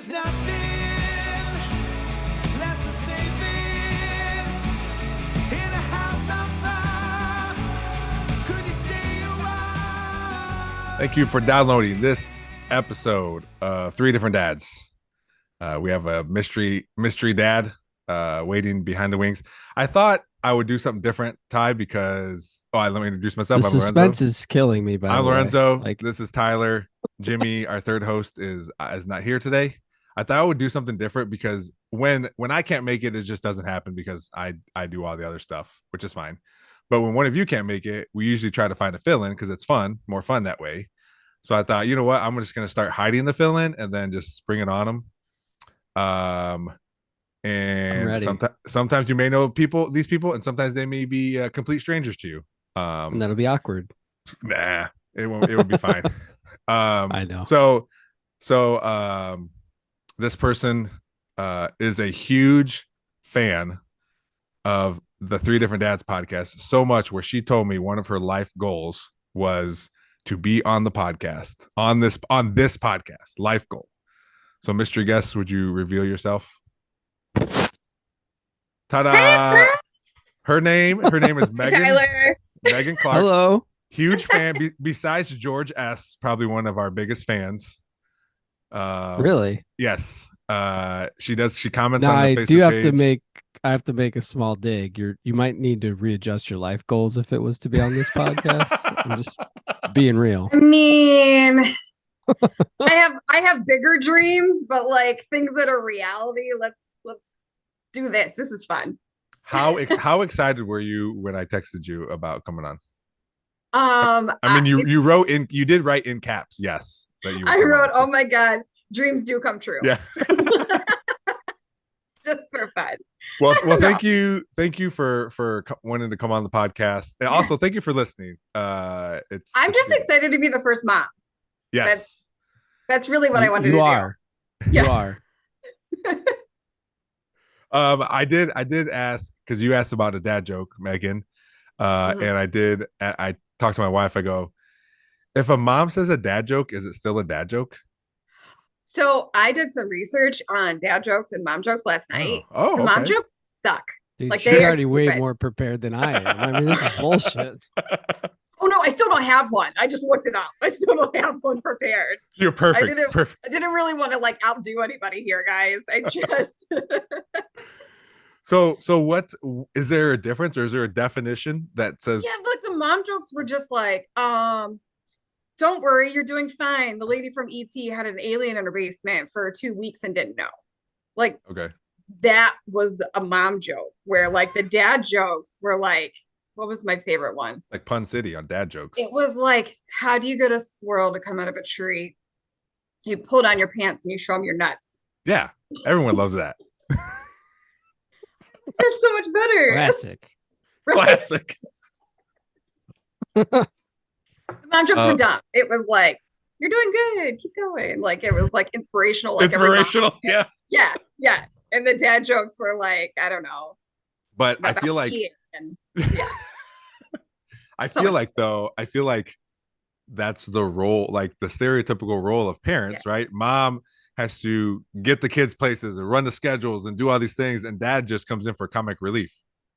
There's nothing that's a saving in a house on fire. Could you stay a while? Thank you for downloading this episode of Three Different Dads. We have a mystery dad waiting behind the wings. I thought I would do something different, Ty, because let me introduce myself. The I'm suspense Lorenzo. is killing me. By I'm the way. Lorenzo. Like, This is Tyler. Jimmy, our third host, is not here today. I thought I would do something different because when I can't make it, it just doesn't happen because I do all the other stuff, which is fine. But when one of you can't make it, we usually try to find a fill-in because it's more fun that way. So I thought, you know what, I'm just gonna start hiding the fill-in and then just bring it on them. And sometimes you may know these people, and sometimes they may be complete strangers to you. and that'll be awkward. Nah, it won't. It would be fine. I know. So this person is a huge fan of the Three Different Dads podcast, so much where she told me one of her life goals was to be on the podcast, on this podcast, life goal. So, mystery guest, would you reveal yourself? Ta-da! Her name is Megan. Tyler. Megan Clark. Hello. Huge fan. Besides George S., probably one of our biggest fans. Really? Yes. She does. She comments Now on the I Facebook do have page. I have to make a small dig. You might need to readjust your life goals if it was to be on this podcast. I'm just being real. I mean, I have bigger dreams, but like things that are reality. Let's do this. This is fun. How excited were you when I texted you about coming on? I mean, you did write in caps, yes. That you I wrote, "Oh my God, dreams do come true." Yeah. Just for fun. Well, thank you for wanting to come on the podcast, and also thank you for listening. I'm just excited to be the first mom. Yes, that's really what I wanted to do. You are. I did ask because you asked about a dad joke, Megan, and I talked to my wife. I go, if a mom says a dad joke, is it still a dad joke? So I did some research on dad jokes and mom jokes last night. Oh, the okay. mom jokes suck. Dude, like she's they are already way stupid. more prepared than I am. I mean, this is bullshit. Oh no, I still don't have one. I just looked it up. I still don't have one prepared. You're perfect. I didn't really want to like outdo anybody here, guys. I just So what is there a difference, or is there a definition that says? Yeah, but the mom jokes were just like, don't worry, you're doing fine. The lady from ET had an alien in her basement for 2 weeks and didn't know. Like, okay, that was a mom joke. Where like the dad jokes were like, what was my favorite one? Like Pun City on dad jokes. It was like, how do you get a squirrel to come out of a tree? You pull down your pants and you show them your nuts. Yeah, everyone loves that. It's so much better. Classic. Classic. The mom jokes were dumb. It was like, you're doing good, keep going. Like it was like inspirational. Like inspirational, yeah. Yeah. And the dad jokes were like, I don't know. But I feel like I feel like that's the role, like the stereotypical role of parents, right? Mom has to get the kids places and run the schedules and do all these things, and dad just comes in for comic relief.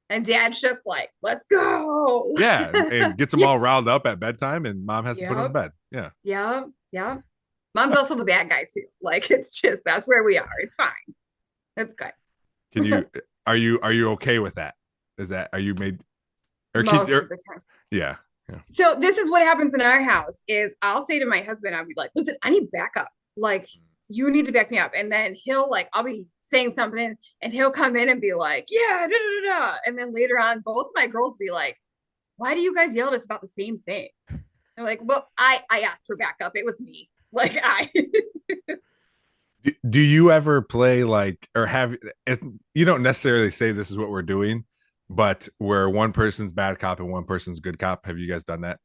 And dad's just like, let's go. Yeah, and gets them all riled up at bedtime, and mom has to put them to bed. Yeah. Yeah. Mom's also the bad guy too. Like it's just that's where we are. It's fine. It's good. Are you okay with that? Are you made or most of the time? Yeah. So this is what happens in our house is I'll say to my husband, I'll be like, listen, I need backup. Like you need to back me up. And then I'll be saying something and he'll come in and be like, yeah, da, da, da, da. And then later on, both of my girls be like, why do you guys yell at us about the same thing? They're like, well, I asked for backup. It was me. Like Do you ever play like, or have, you don't necessarily say this is what we're doing, but where one person's bad cop and one person's good cop? Have you guys done that?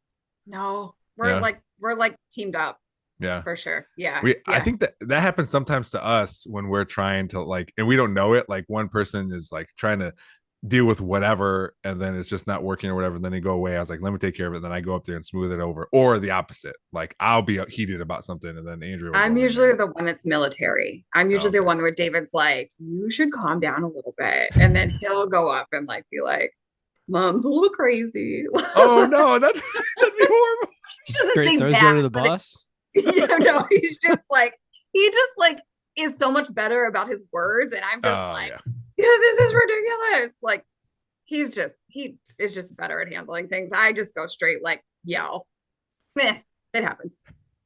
No, we're like teamed up. Yeah, for sure. Yeah. I think that happens sometimes to us when we're trying to like, and we don't know it. Like one person is like trying to deal with whatever, and then it's just not working or whatever, and then they go away. I was like, let me take care of it. Then I go up there and smooth it over, or the opposite. Like I'll be heated about something, and then Andrew will I'm go in usually there. the one that's military. I'm usually the Okay. one where David's like, you should calm down a little bit. And then he'll go up and like be like, Mom's a little crazy. Oh no, that'd be horrible. Doesn't Straight say throws you that, under the but bus. no, he just like is so much better about his words. And I'm just like, Yeah. yeah, this is ridiculous. Like he is just better at handling things. I just go straight like yell. Meh, it happens.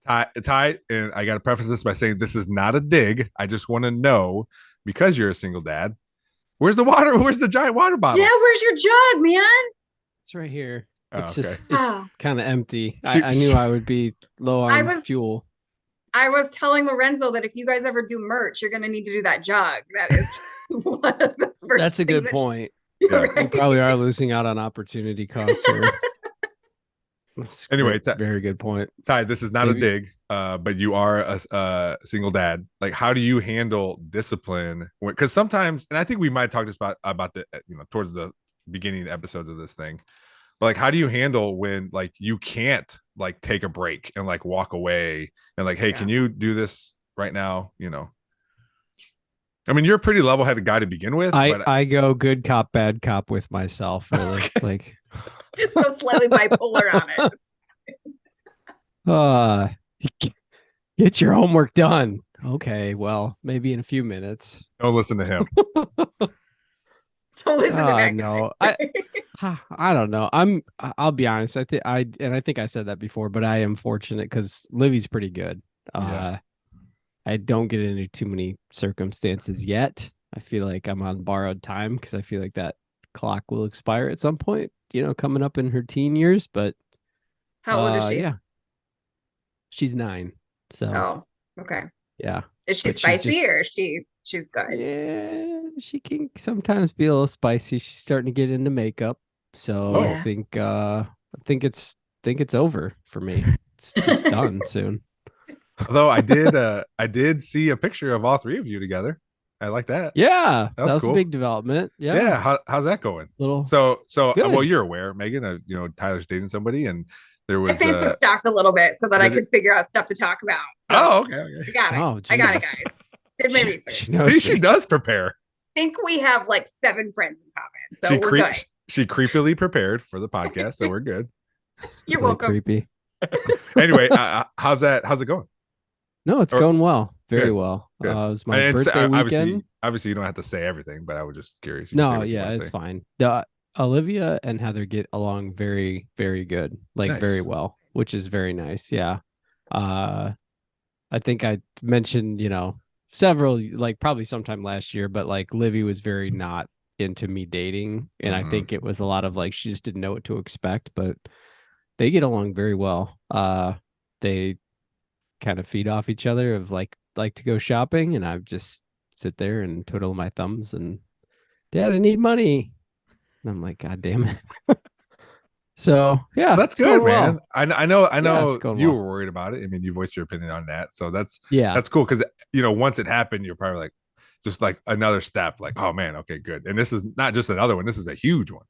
Ty, and I got to preface this by saying this is not a dig. I just want to know, because you're a single dad, where's the water? Where's the giant water bottle? Yeah, where's your jug, man? It's right here. Oh, It's okay. just it's Oh. kind of empty. She- I knew I would be low I on was- fuel. I was telling Lorenzo that if you guys ever do merch, you're gonna need to do that jug. That is one of the first. That's a things good that point. Yeah. You probably are losing out on opportunity costs here. That's Anyway, great. Very good point. Ty, this is not Maybe- a dig, but you are a single dad. Like, how do you handle discipline? Because sometimes, and I think we might talk just about the towards the beginning episodes of this thing. But like, how do you handle when like you can't like take a break and like walk away and like, hey, Yeah. can you do this right now? I mean, you're a pretty level-headed guy to begin with. But I go good cop, bad cop with myself, really. Like just go slightly bipolar on it. get your homework done. Okay, well, maybe in a few minutes. don't listen to him. Don't listen to that No, guy. I don't know. I'll be honest. I think I said that before, but I am fortunate because Livy's pretty good. Yeah. I don't get into too many circumstances yet. I feel like I'm on borrowed time because I feel like that clock will expire at some point, coming up in her teen years. But How old is she? yeah. She's 9. So Oh, okay. yeah. Is she But she's spicy just- or she's good? Yeah, she can sometimes be a little spicy. She's starting to get into makeup. So Oh. I think it's over for me. It's just done soon. Although I did see a picture of all three of you together. I like that. Yeah, That was that was cool. a big development. Yeah. Yeah. How's that going? Little So Good. well, you're aware, Megan. Tyler's dating somebody, and there My was. Facebook stalked a little bit so that I did it- could figure out stuff to talk about. So Oh, okay. I got it. Oh, I got it, geez. guys. Did my She research. knows See, she me. does prepare. Think we have like 7 friends in common, so she we're good. She creepily prepared for the podcast, so we're good. It's You're really welcome. creepy. Anyway, how's it going? No, it's Or- going well. Very Good, well. good. It was my And birthday obviously, weekend. you don't have to say everything, but I was just curious. You can say No, what you yeah, wanna it's say. fine. Olivia and Heather get along very, very good. Like very Nice. well, which is very nice. Yeah. I think I mentioned, several, like probably sometime last year, but like Livy was very not into me dating. And I Mhm. think it was a lot of like she just didn't know what to expect, but they get along very well. They kind of feed off each other of like to go shopping, and I just sit there and twiddle my thumbs and Dad, I need money. And I'm like, God damn it. So yeah, That's it's going good, well. man. I know it's going you well. were worried about it. I mean, you voiced your opinion on that, so that's Yeah, cool because once it happened, you're probably like just like another step, like, oh man, okay, good. And this is not just another one; this is a huge one.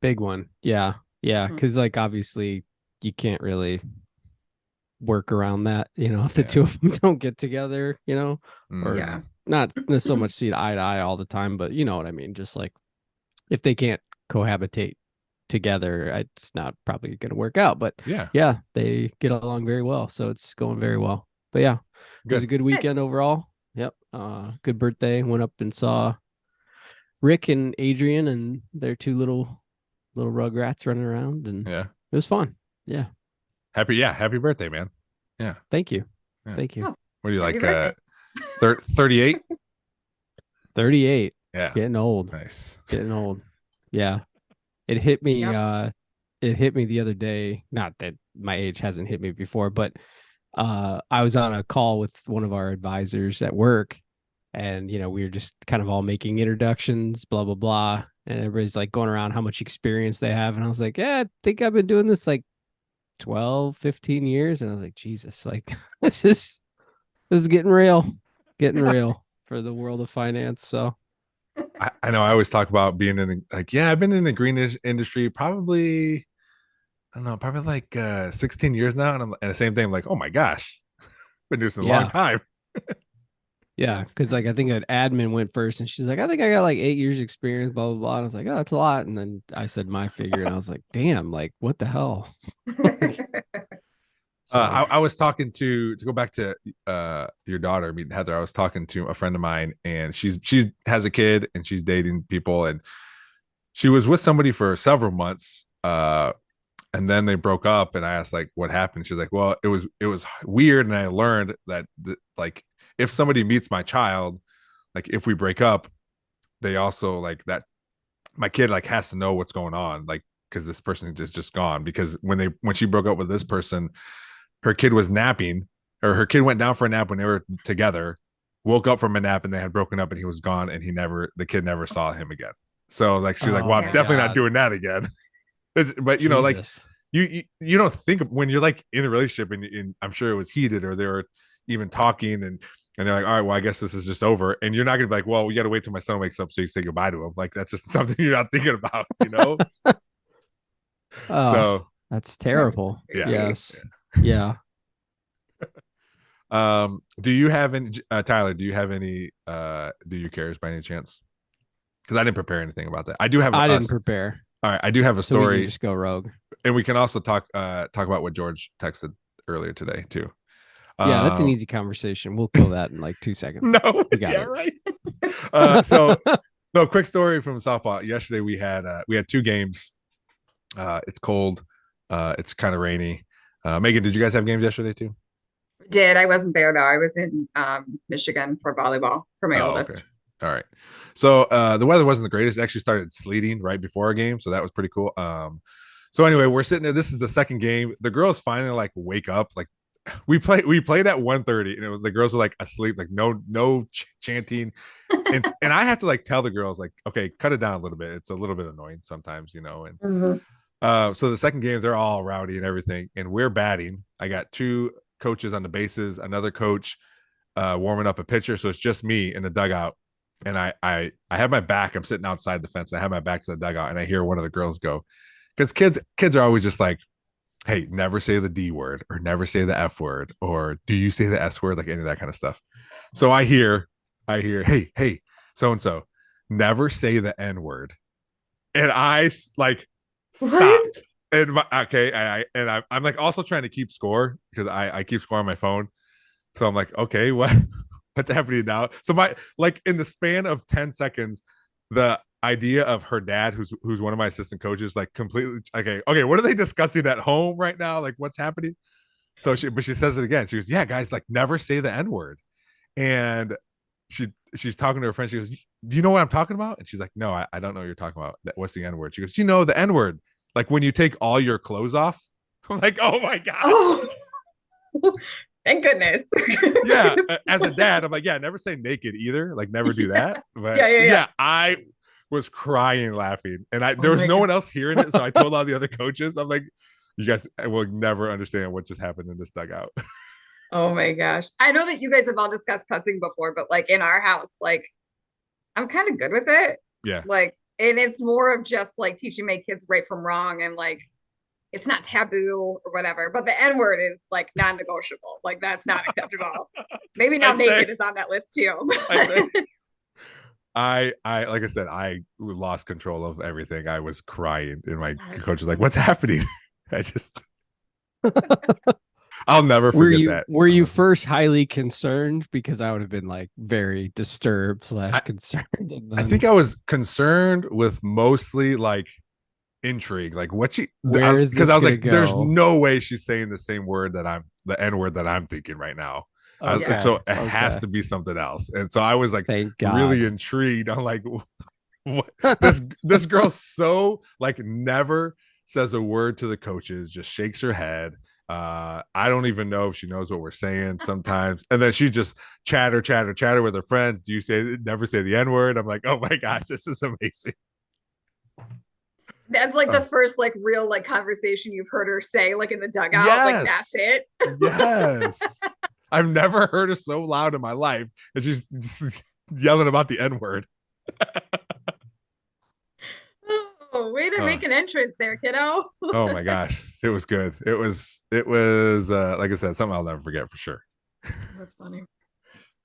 big one. Yeah, Mhm. because like obviously you can't really work around that. If the Yeah. two of them don't get together, or Mm. Yeah. not so much see eye to eye all the time, but you know what I mean. Just like if they can't cohabitate together, it's not probably going to work out. But Yeah, yeah, they get along very well, so it's going very well. But yeah, it was a good. good weekend overall. Yep. Good birthday. Went up and saw Rick and Adrian and their 2 little rugrats running around, and Yeah, it was fun. Yeah. happy birthday, man. Thank you. Yeah. Thank you. Oh. What are you Happy like? birthday. 38. 38. Yeah, Getting old. nice. Getting old. Yeah. It hit me. Yep. It hit me the other day. Not that my age hasn't hit me before, but I was on a call with one of our advisors at work, and we were just kind of all making introductions, blah blah blah, and everybody's like going around how much experience they have, and I was like, yeah, I think I've been doing this like 12, 15 years, and I was like, Jesus, like this is getting real for the world of finance. So I know I always talk about being in like, yeah, I've been in the industry probably, I don't know, probably like 16 years now. And the same thing, I'm like, oh my gosh, been doing this a long Yeah. time. Yeah. Cause like I think an admin went first and she's like, I think I got like 8 years experience, blah, blah, blah. And I was like, oh, that's a lot. And then I said my figure and I was like, damn, like what the hell? So I was talking to go back to your daughter, meeting Heather. I was talking to a friend of mine, and she's has a kid, and she's dating people, and she was with somebody for several months, and then they broke up. And I asked like, what happened? She's like, well, it was weird, and I learned that like if somebody meets my child, like if we break up, they also like that my kid like has to know what's going on, like because this person is just gone. Because when she broke up with this person, her kid was napping, or her kid went down for a nap when they were together, woke up from a nap, and they had broken up, and he was gone, and the kid never saw him again. So like she's like, oh well, I'm my definitely not God. doing that again. But like Jesus. you don't think when you're like in a relationship, and I'm sure it was heated, or they were even talking, and they're like, all right, well, I guess this is just over. And you're not gonna be like, well, we gotta wait till my son wakes up so you say goodbye to him. Like that's just something you're not thinking about. Oh, So that's That's terrible. yeah. crazy. Yes. Yeah. Do you have any Tyler, do you have any do you cares by any chance? Because I didn't prepare anything about that. I do have I didn't us. prepare. All right, I do have a So we can story, just go rogue. and we can also talk about what George texted earlier today too. Yeah, that's an Um, easy conversation. We'll kill that in like 2 seconds. no, We got yeah, it. right. So quick story from softball. Yesterday we had 2 games. It's cold. It's kind of rainy. Megan, did you guys have games yesterday too? Did I wasn't there though. I was in Michigan for volleyball for my Oh, okay. oldest. All right. So the weather wasn't the greatest. It actually started sleeting right before our game, so that was pretty cool. So anyway, we're sitting there. This is the second game. The girls finally like wake up. Like we played at 1:30, and it was the girls were like asleep, like no chanting. And I have to like tell the girls like, okay, cut it down a little bit. It's a little bit annoying sometimes. And Mhm. so the second game, they're all rowdy and everything, and we're batting. I got 2 coaches on the bases, another coach warming up a pitcher, so it's just me in the dugout. And I have my back. I'm sitting outside the fence. And I have my back to the dugout, and I hear one of the girls go, because kids are always just like, hey, never say the D word, or never say the F word, or do you say the S word, like any of that kind of stuff. So I hear, hey, so and so, never say the N word, and I like What? stopped. And okay, I'm like also trying to keep score because I keep score on my phone. So I'm like, okay, what's happening now? So my like in the span of 10 seconds, the idea of her dad, who's one of my assistant coaches, like completely okay, what are they discussing at home right now? Like what's happening? But she says it again. She goes, yeah, guys, like never say the N word. And she's talking to her friend. She goes, do you know what I'm talking about? And she's like, no, I don't know what you're talking about. What's the N word? She goes, the N word, like when you take all your clothes off. I'm like, oh my God. Oh, thank goodness. Yeah, as a dad, I'm like, yeah, never say naked either. Like, never do that. But Yeah. I was crying laughing, and Oh there was my no God. one else hearing it. So I told all the other coaches, I'm like, you guys will never understand what just happened in this dugout. Oh my gosh. I know that you guys have all discussed cussing before, but like in our house, like I'm kind of good with it. Yeah, Like, and it's more of just like teaching my kids right from wrong and like it's not taboo or whatever. But the N word is like non-negotiable. Like that's not acceptable. Maybe now I'd say, naked is on that list too. I'd say, I like I said, I lost control of everything. I was crying, and my coach was like, "What's happening?" I just, I'll never Were forget you that. were you first highly concerned? Because I would have been like very disturbed I, / concerned. And I then think I was concerned with mostly like intrigue, like what she, where is because this I was gonna like, there's go? no way she's saying the same word the N word that I'm thinking right now. Okay. So it has Okay. to be something else. And so I was like Thank really God. intrigued. I'm like, what? This girl so like never says a word to the coaches, just shakes her head. I don't even know if she knows what we're saying sometimes. And then she just chatter with her friends. Do you never say the N word? I'm like, oh my gosh, this is amazing. That's like the Uh, first like real like conversation you've heard her say like in the dugout. Like that's yes. it. Yes. I've never heard her so loud in my life. And she's yelling about the N word. Oh, way to make an entrance there, kiddo. Oh my gosh, it was good. Like I said, something I'll never forget for sure. That's funny.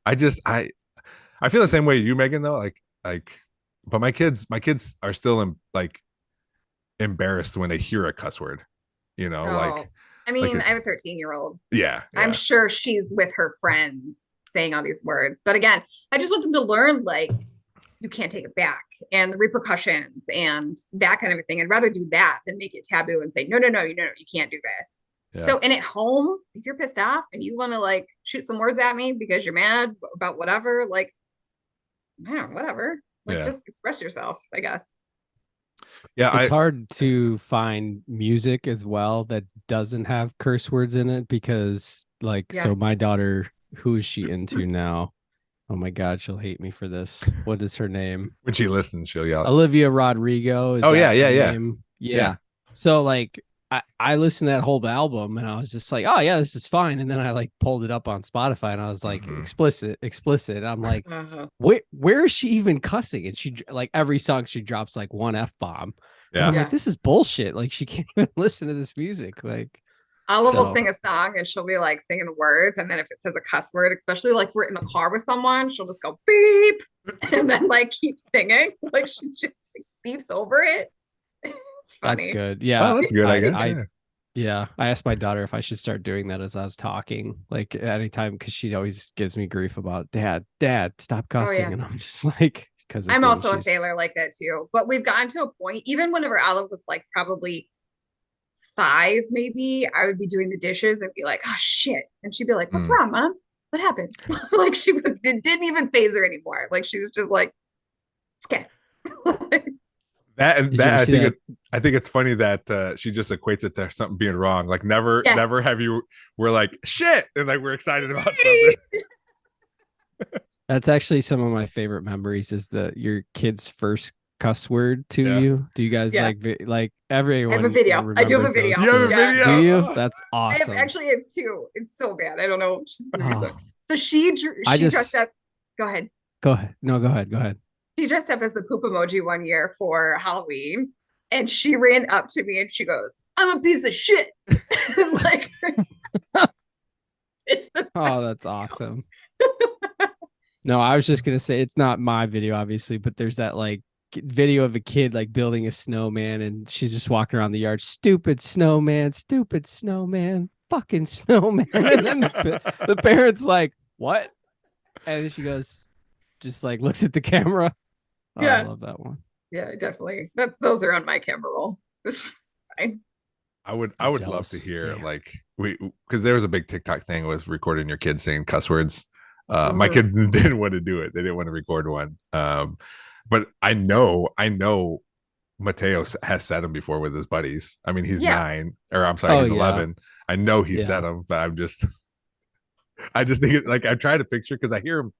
I feel the same way you, Megan, though. But my kids are still like embarrassed when they hear a cuss word. You know, Oh, I like mean, I it's have a 13-year-old. yeah, I'm yeah, sure she's with her friends saying all these words. But again, I just want them to learn like you can't take it back and the repercussions and that kind of a thing. I'd rather do that than make it taboo and say, no, no, no, no, you can't do this. yeah, So, and at home, if you're pissed off and you want to like shoot some words at me because you're mad about whatever, like, man, whatever. Like, yeah, just express yourself, I guess. yeah. It's hard to find music as well that doesn't have curse words in it because, like, Yeah. so my daughter, who is she into now? Oh my God, she'll hate me for this. What is her name? When she listens, she'll yell. Olivia Rodrigo. Is Oh that yeah, yeah, her yeah, name? yeah. Yeah. So like I listened to that whole album and I was just like, oh yeah, this is fine. And then I like pulled it up on Spotify and I was like, Mhm. explicit. And I'm like, Uh-huh. where is she even cussing? And she like every song she drops like one F bomb. And Yeah. I'm Yeah. like, this is bullshit. Like she can't even listen to this music. Like Olive will So- sing a song and she'll be like singing the words. And then if it says a cuss word, especially like if we're in the car with someone, she'll just go beep and then like keep singing. Like she just like, beeps over it. It's that's funny. good. Yeah. Oh, that's good. I guess. I Yeah. Yeah, I asked my daughter if I should start doing that as I was talking, like anytime, because she always gives me grief about dad, stop cussing. yeah. And I'm just like, because I'm also a sailor like that too. But we've gotten to a point, even whenever Olive was like probably 5, maybe, I would be doing the dishes and be like, oh shit. And she'd be like, what's Mm. wrong, mom? What happened? Like it didn't even phase her anymore. Like she was just like, it's okay. That and Did you that ever see that? I think it's funny that she just equates it to something being wrong. Like never Yeah. never have you we're like shit and like we're excited about something. That's actually some of my favorite memories is your kid's first cuss word to Yeah. you. Do you guys Yeah. like everyone? I have a video. I do have a remembers video. those You have a too. video? Do you? Oh. That's I awesome. have 2. It's so bad. I don't know. She's gonna be sick. Oh, So she I just- dressed up. Go ahead. go ahead. No, go ahead. Go ahead. She dressed up as the poop emoji one year for Halloween, and she ran up to me and she goes, "I'm a piece of shit." Like it's the Oh, that's awesome. No, I was just gonna say it's not my video, obviously, but there's that like video of a kid like building a snowman, and she's just walking around the yard. Stupid snowman, fucking snowman. And then the parents like, what? And she goes, just like looks at the camera. Oh, I Yeah. love that one. yeah, definitely. Those are on my camera roll. It's fine. I would I'm love to jealous. hear Damn. like because there was a big TikTok thing was recording your kids saying cuss words. My Mhm. kids didn't want to do it. They didn't want to record one. But I know Mateo has said them before with his buddies. I mean, he's Yeah. 9 or I'm sorry, Oh, he's yeah. 11. I know he said Yeah. them, but I just think like I try to picture because I hear him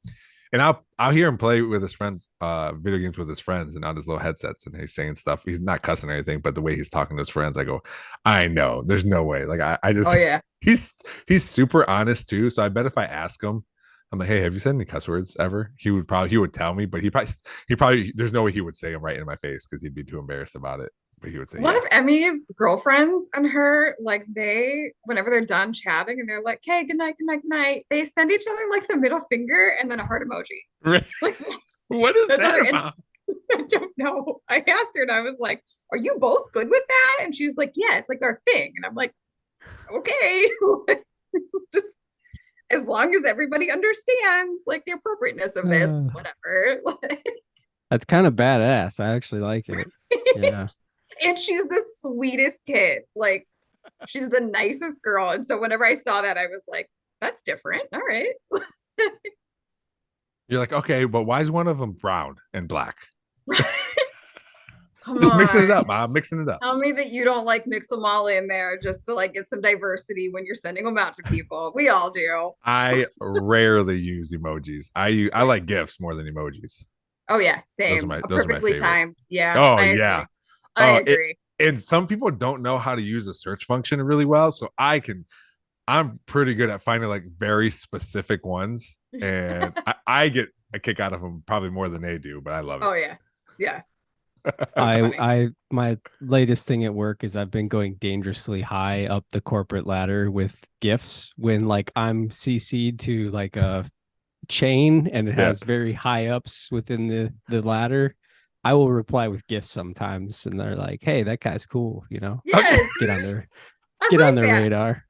and I'll hear him play with his friends, video games with his friends and on his little headsets and he's saying stuff. He's not cussing or anything, but the way he's talking to his friends, I go, I know there's no way. Like I just Oh yeah. he's super honest too. So I bet if I ask him, I'm like, hey, have you said any cuss words ever? He would tell me, but he probably there's no way he would say them right in my face because he'd be too embarrassed about it. But he would say, One yeah. of Emmy's girlfriends and her, like they, whenever they're done chatting and they're like, "Okay, good night, good night, good night," they send each other like the middle finger and then a heart emoji. Like What is That's that other- about? I don't know. I asked her and I was like, "Are you both good with that?" And she's like, "Yeah, it's like our thing." And I'm like, "Okay." Just as long as everybody understands like the appropriateness of this, whatever. That's kind of badass. I actually like it. Yeah. And she's the sweetest kid. Like she's the nicest girl. And so whenever I saw that, I was like, that's different. All right. You're like, okay, but why is one of them brown and black? Come Just on. mixing it up, Mom. Mixing it up. Tell me that you don't like mix them all in there just to like get some diversity when you're sending them out to people. We all do. I rarely use emojis. I like GIFs more than emojis. Oh yeah, same. Those are my Perfectly favorite. timed. Yeah. Oh I agree. yeah. I Oh, agree. And some people don't know how to use the search function really well. So I'm pretty good at finding like very specific ones. And I get a kick out of them probably more than they do, but I love it. Oh yeah. Yeah. funny. My latest thing at work is I've been going dangerously high up the corporate ladder with gifts when like I'm CC'd to like a chain and it Yeah. has very high ups within the ladder. I will reply with gifts sometimes, and they're like, "Hey, that guy's cool," you know. Yes. Get on their I get on like their that. radar.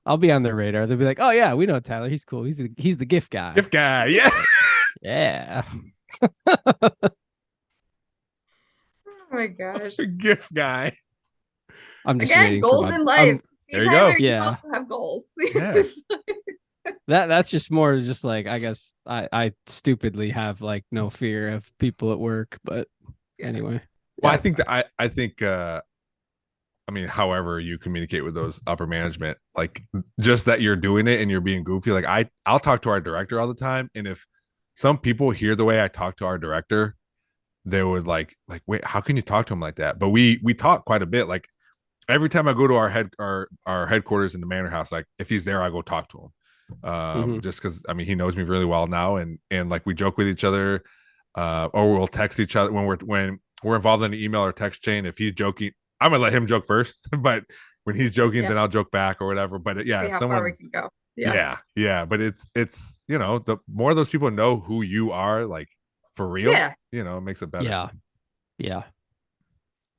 I'll be on their radar. They'll be like, "Oh yeah, we know Tyler. He's cool. He's the gift guy." Gift guy, yeah. Yeah. Oh my gosh. Gift guy. I'm just Again, waiting goals for in my. life. there you Tyler, go. Yeah. also have goals. Yeah. That's just more just like I guess I stupidly have like no fear of people at work, but Yeah. anyway. Well, Yeah. I think I mean, however you communicate with those upper management, like just that you're doing it and you're being goofy. Like I'll talk to our director all the time, and if some people hear the way I talk to our director, they would like wait, how can you talk to him like that? But we talk quite a bit. Like every time I go to our headquarters in the manor house, like if he's there, I go talk to him. Mhm. Just because I mean he knows me really well now, and like we joke with each other, or we'll text each other when we're involved in the email or text chain. If he's joking, I'm gonna let him joke first, but when he's joking, Yeah. then I'll joke back or whatever. But yeah, See if how far we someone, can go. Yeah. yeah, but it's you know, the more those people know who you are, like for real, Yeah. you know, it makes it better. Yeah. Yeah.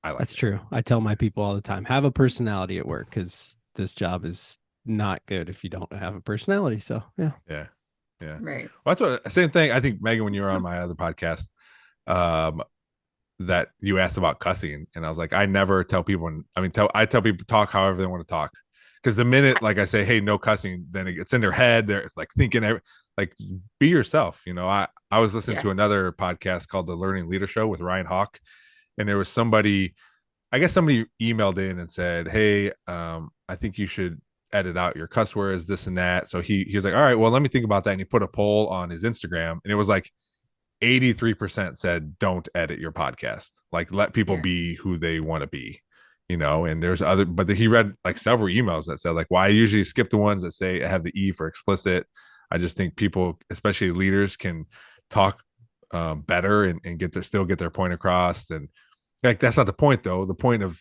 I like That's it. true. I tell my people all the time, have a personality at work because this job is not good if you don't have a personality. So yeah. Yeah, yeah. Right. Well, that's what same thing. I think Megan, when you were on my other podcast, um, that you asked about cussing, and I was like, I never tell people. I mean, I tell people talk however they want to talk, because the minute like I say, hey, no cussing, then it's in their head. They're like thinking, like be yourself. You know, I was listening Yeah. to another podcast called the Learning Leader Show with Ryan Hawk, and there was somebody, I guess somebody emailed in and said, hey, I think you should edit out your cuss words, this and that. So he was like, all right, well, let me think about that. And he put a poll on his Instagram, and it was like 83% said don't edit your podcast, like let people Yeah. be who they want to be, you know. And there's other, but he read like several emails that said like, why I usually skip the ones that say have the E for explicit. I just think people, especially leaders, can talk better and still get their point across. And like that's not the point though. The point of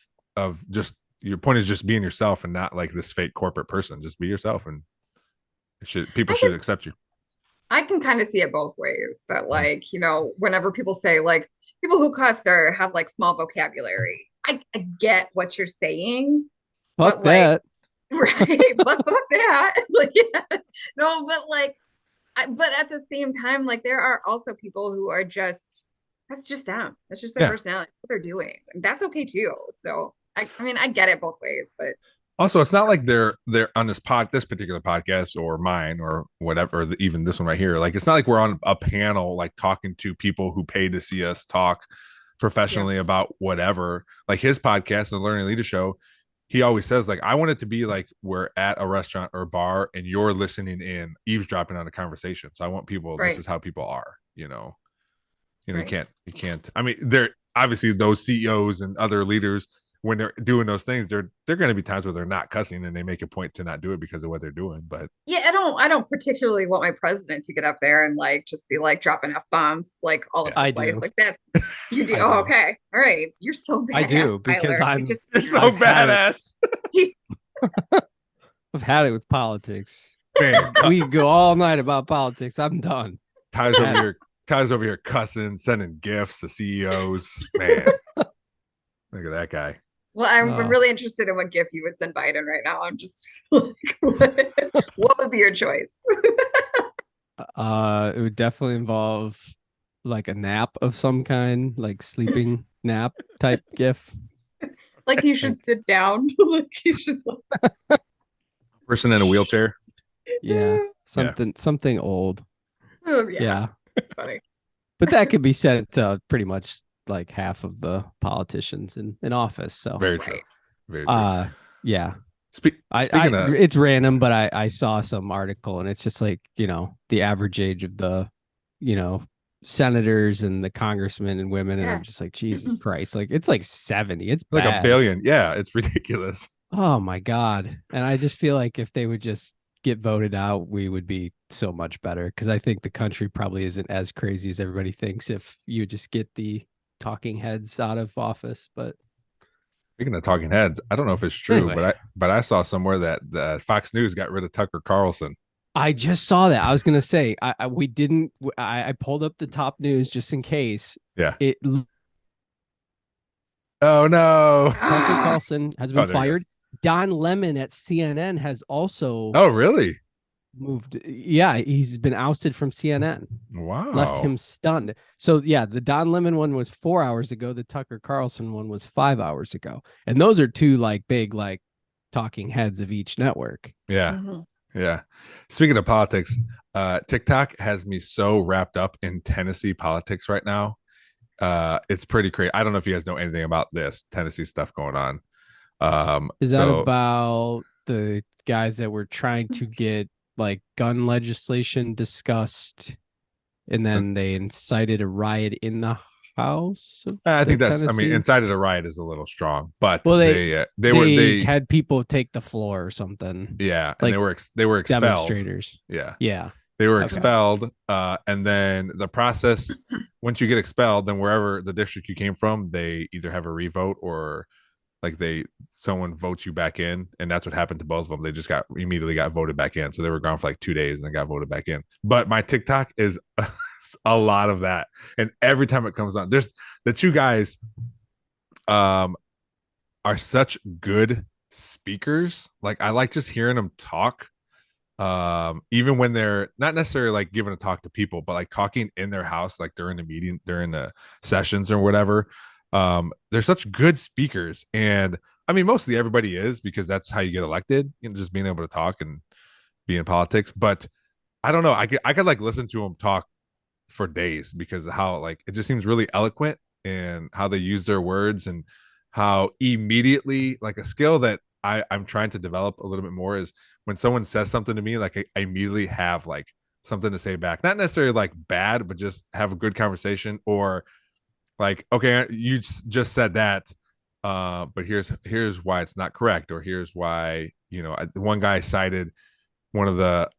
just your point is just being yourself and not like this fake corporate person. Just be yourself, and people should accept you. I can kind of see it both ways that Mm-hmm. like, you know, whenever people say like people who cuss or have like small vocabulary, I get what you're saying, Fuck but like that. right, but fuck that. Like yeah. No, but like but at the same time, like there are also people who are just that's just them. That's just their Yeah. personality. That's what they're doing. And that's okay too. So I mean I get it both ways, but Also, it's not like they're on this particular podcast or mine or whatever, or even this one right here. Like, it's not like we're on a panel like talking to people who pay to see us talk professionally about whatever. Like his podcast, the Learning Leader Show, he always says like, I want it to be like we're at a restaurant or bar and you're listening in, eavesdropping on a conversation. So I want people. This right. is how people are. You know, Right. you can't. I mean, they're obviously those CEOs and other leaders, when they're doing those things, they're going to be times where they're not cussing and they make a point to not do it because of what they're doing. But Yeah, I don't particularly want my president to get up there and like just be like dropping F bombs like all over Yeah. I the place. do. Like that's you do. I Oh, do. okay. All right. You're so badass. I do because Tyler. I'm you're so I've had it. badass. I've had it with politics. Man, We go all night about politics. I'm done. Ty's over here cussing, sending gifts to CEOs. Man, look at that guy. Well, I'm Oh. really interested in what gift you would send Biden right now. I'm just like, what would be your choice? It would definitely involve like a nap of some kind, like sleeping nap type gif. Like he should sit down. Like he should Person in a wheelchair. Yeah. Something old. Oh, Yeah. Funny. But that could be said to pretty much like half of the politicians in office. So Very true. Right. Very true. yeah. Speaking of, It's random, but I saw some article and it's just like, you know, the average age of the, you know, senators and the congressmen and women. And Yeah. I'm just like, Jesus Christ. Like it's like 70. It's like bad. a billion. Yeah, it's ridiculous. Oh my God. And I just feel like if they would just get voted out, we would be so much better, because I think the country probably isn't as crazy as everybody thinks if you just get the talking heads out of office. But Speaking of talking heads, I don't know if it's true, anyway, but I saw somewhere that the Fox News got rid of Tucker Carlson. I just saw that. I was gonna say we didn't. I pulled up the top news just in case. Yeah. It Oh no. Tucker Carlson has Oh, been there he goes. fired. Don Lemon at CNN has also Oh really? moved. Yeah, he's been ousted from CNN. Wow. Left him stunned. So yeah, the Don Lemon one was 4 hours ago. The Tucker Carlson one was 5 hours ago. And those are two like big like talking heads of each network. Yeah. Mhm. Yeah. Speaking of politics, TikTok has me so wrapped up in Tennessee politics right now. It's pretty crazy. I don't know if you guys know anything about this Tennessee stuff going on. Is that So about the guys that were trying to get like gun legislation discussed, and then they incited a riot in the House of I think that's. I mean, Tennessee? incited a riot is a little strong, but Well, they had people take the floor or something. yeah, and like they were expelled. Demonstrators. Yeah, Yeah. they were Okay. expelled, and then the process. Once you get expelled, then wherever the district you came from, they either have a revote or like someone votes you back in, and that's what happened to both of them. They just immediately got voted back in, so they were gone for like 2 days and then got voted back in. But my TikTok is a lot of that, and every time it comes on, there's the two guys are such good speakers. Like I like just hearing them talk, even when they're not necessarily like giving a talk to people, but like talking in their house, like during the meeting, during the sessions or whatever. They're such good speakers, and I mean mostly everybody is, because that's how you get elected, just being able to talk and be in politics. But I don't know, I could like listen to them talk for days, because of how like it just seems really eloquent, and how they use their words, and how immediately, like a skill that I'm trying to develop a little bit more is when someone says something to me, like I immediately have like something to say back, not necessarily like bad, but just have a good conversation, or like, okay, you just said that, but here's why it's not correct, or here's why, one guy cited one of the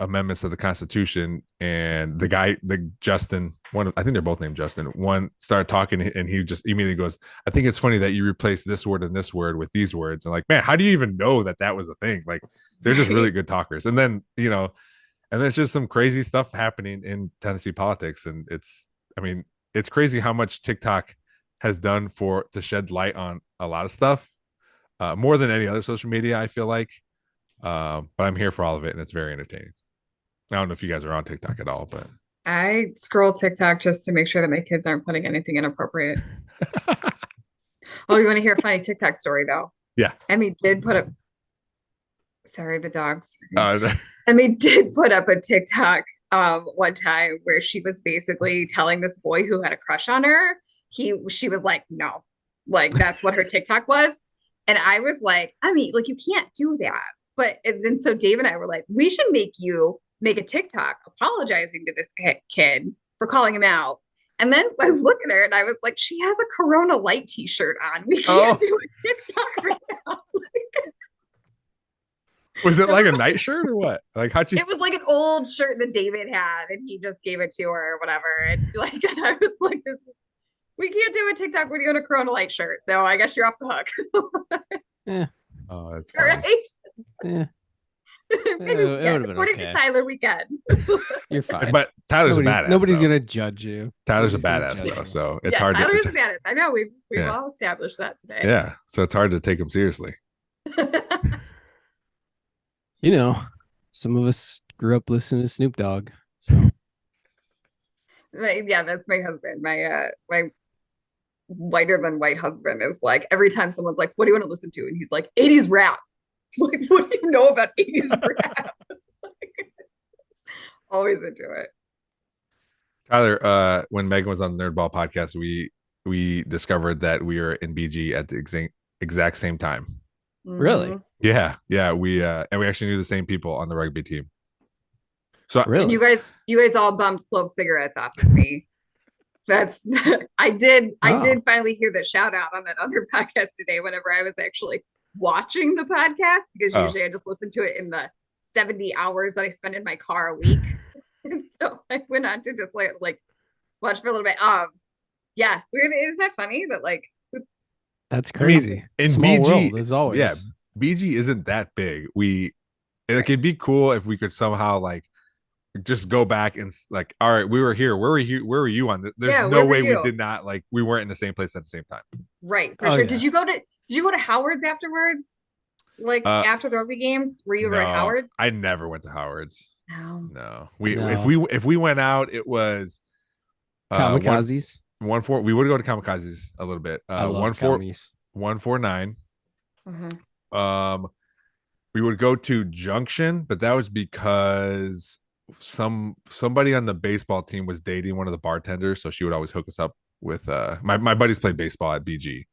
amendments of the Constitution, and the Justin, one, I think they're both named Justin, one started talking, and he just immediately goes, I think it's funny that you replace this word and this word with these words. And like, man, how do you even know that was a thing? Like, they're just really good talkers. And then and there's just some crazy stuff happening in Tennessee politics, and I mean, it's crazy how much TikTok has done to shed light on a lot of stuff, more than any other social media, I feel like. But I'm here for all of it, and it's very entertaining. I don't know if you guys are on TikTok at all, but I scroll TikTok just to make sure that my kids aren't putting anything inappropriate. Oh, you want to hear a funny TikTok story though? yeah. Emmy did put up. Sorry, the dogs. Uh, Emmy did put up a TikTok one time where she was basically telling this boy who had a crush on her. She was like, no, like that's what her TikTok was. And I was like, Emmy, like you can't do that. But and then so Dave and I were like, we should make a TikTok apologizing to this kid for calling him out. And then I look at her and I was like, she has a Corona Light t-shirt on. We can't do a TikTok right now. was it like a nightshirt or what? Like how'd you? It was like an old shirt that David had, and he just gave it to her or whatever. And like, and I was like, we can't do a TikTok with you in a Corona Light shirt. So I guess you're off the hook. Yeah. Oh, that's All funny. right. Yeah. Maybe we It can. would've been According okay. to Tyler, we can. You're fine. But Tyler's a badass. Nobody's though. gonna judge you. Tyler's a Nobody's gonna badass judge though, you. so it's Yeah, hard Tyler to. is the baddest. I know we've Yeah. all established that today. Yeah, so it's hard to take him seriously. You know, some of us grew up listening to Snoop Dogg. So Yeah, that's my husband. My whiter than white husband is like, every time someone's like, what do you want to listen to? And he's like, 80s rap. Like, what do you know about 80s rap? Always into it. Tyler, when Megan was on the Nerdball podcast, we discovered that we are in BG at the exact same time. Really? Mhm. Yeah, we actually knew the same people on the rugby team. So really, And you guys all bummed Clove cigarettes off of me. I did Oh. finally hear the shout out on that other podcast today whenever I was actually watching the podcast because Oh. usually I just listen to it in the 70 hours that I spend in my car a week. And so I went on to just like watch for a little bit. Yeah, weird. Isn't that funny that like That's I mean, crazy. in Small BG, world as always. yeah, BG isn't that big. It'd be cool if we could somehow like just go back and like, all right, we were here. Where were you on this? There's Yeah, no where were way we you? did not like we weren't in the same place at the same time. right for Oh, sure. yeah. Did you go to Howard's afterwards? Like after the rugby games? Were you ever at No, Howard? I never went to Howard's. No. No. No. If we went out, it was Kamikazes. 1-4. We would go to Kamikazes a little bit. I love 1-4 commies. 149. Mhm. We would go to Junction, but that was because somebody on the baseball team was dating one of the bartenders, so she would always hook us up with my buddies played baseball at BG.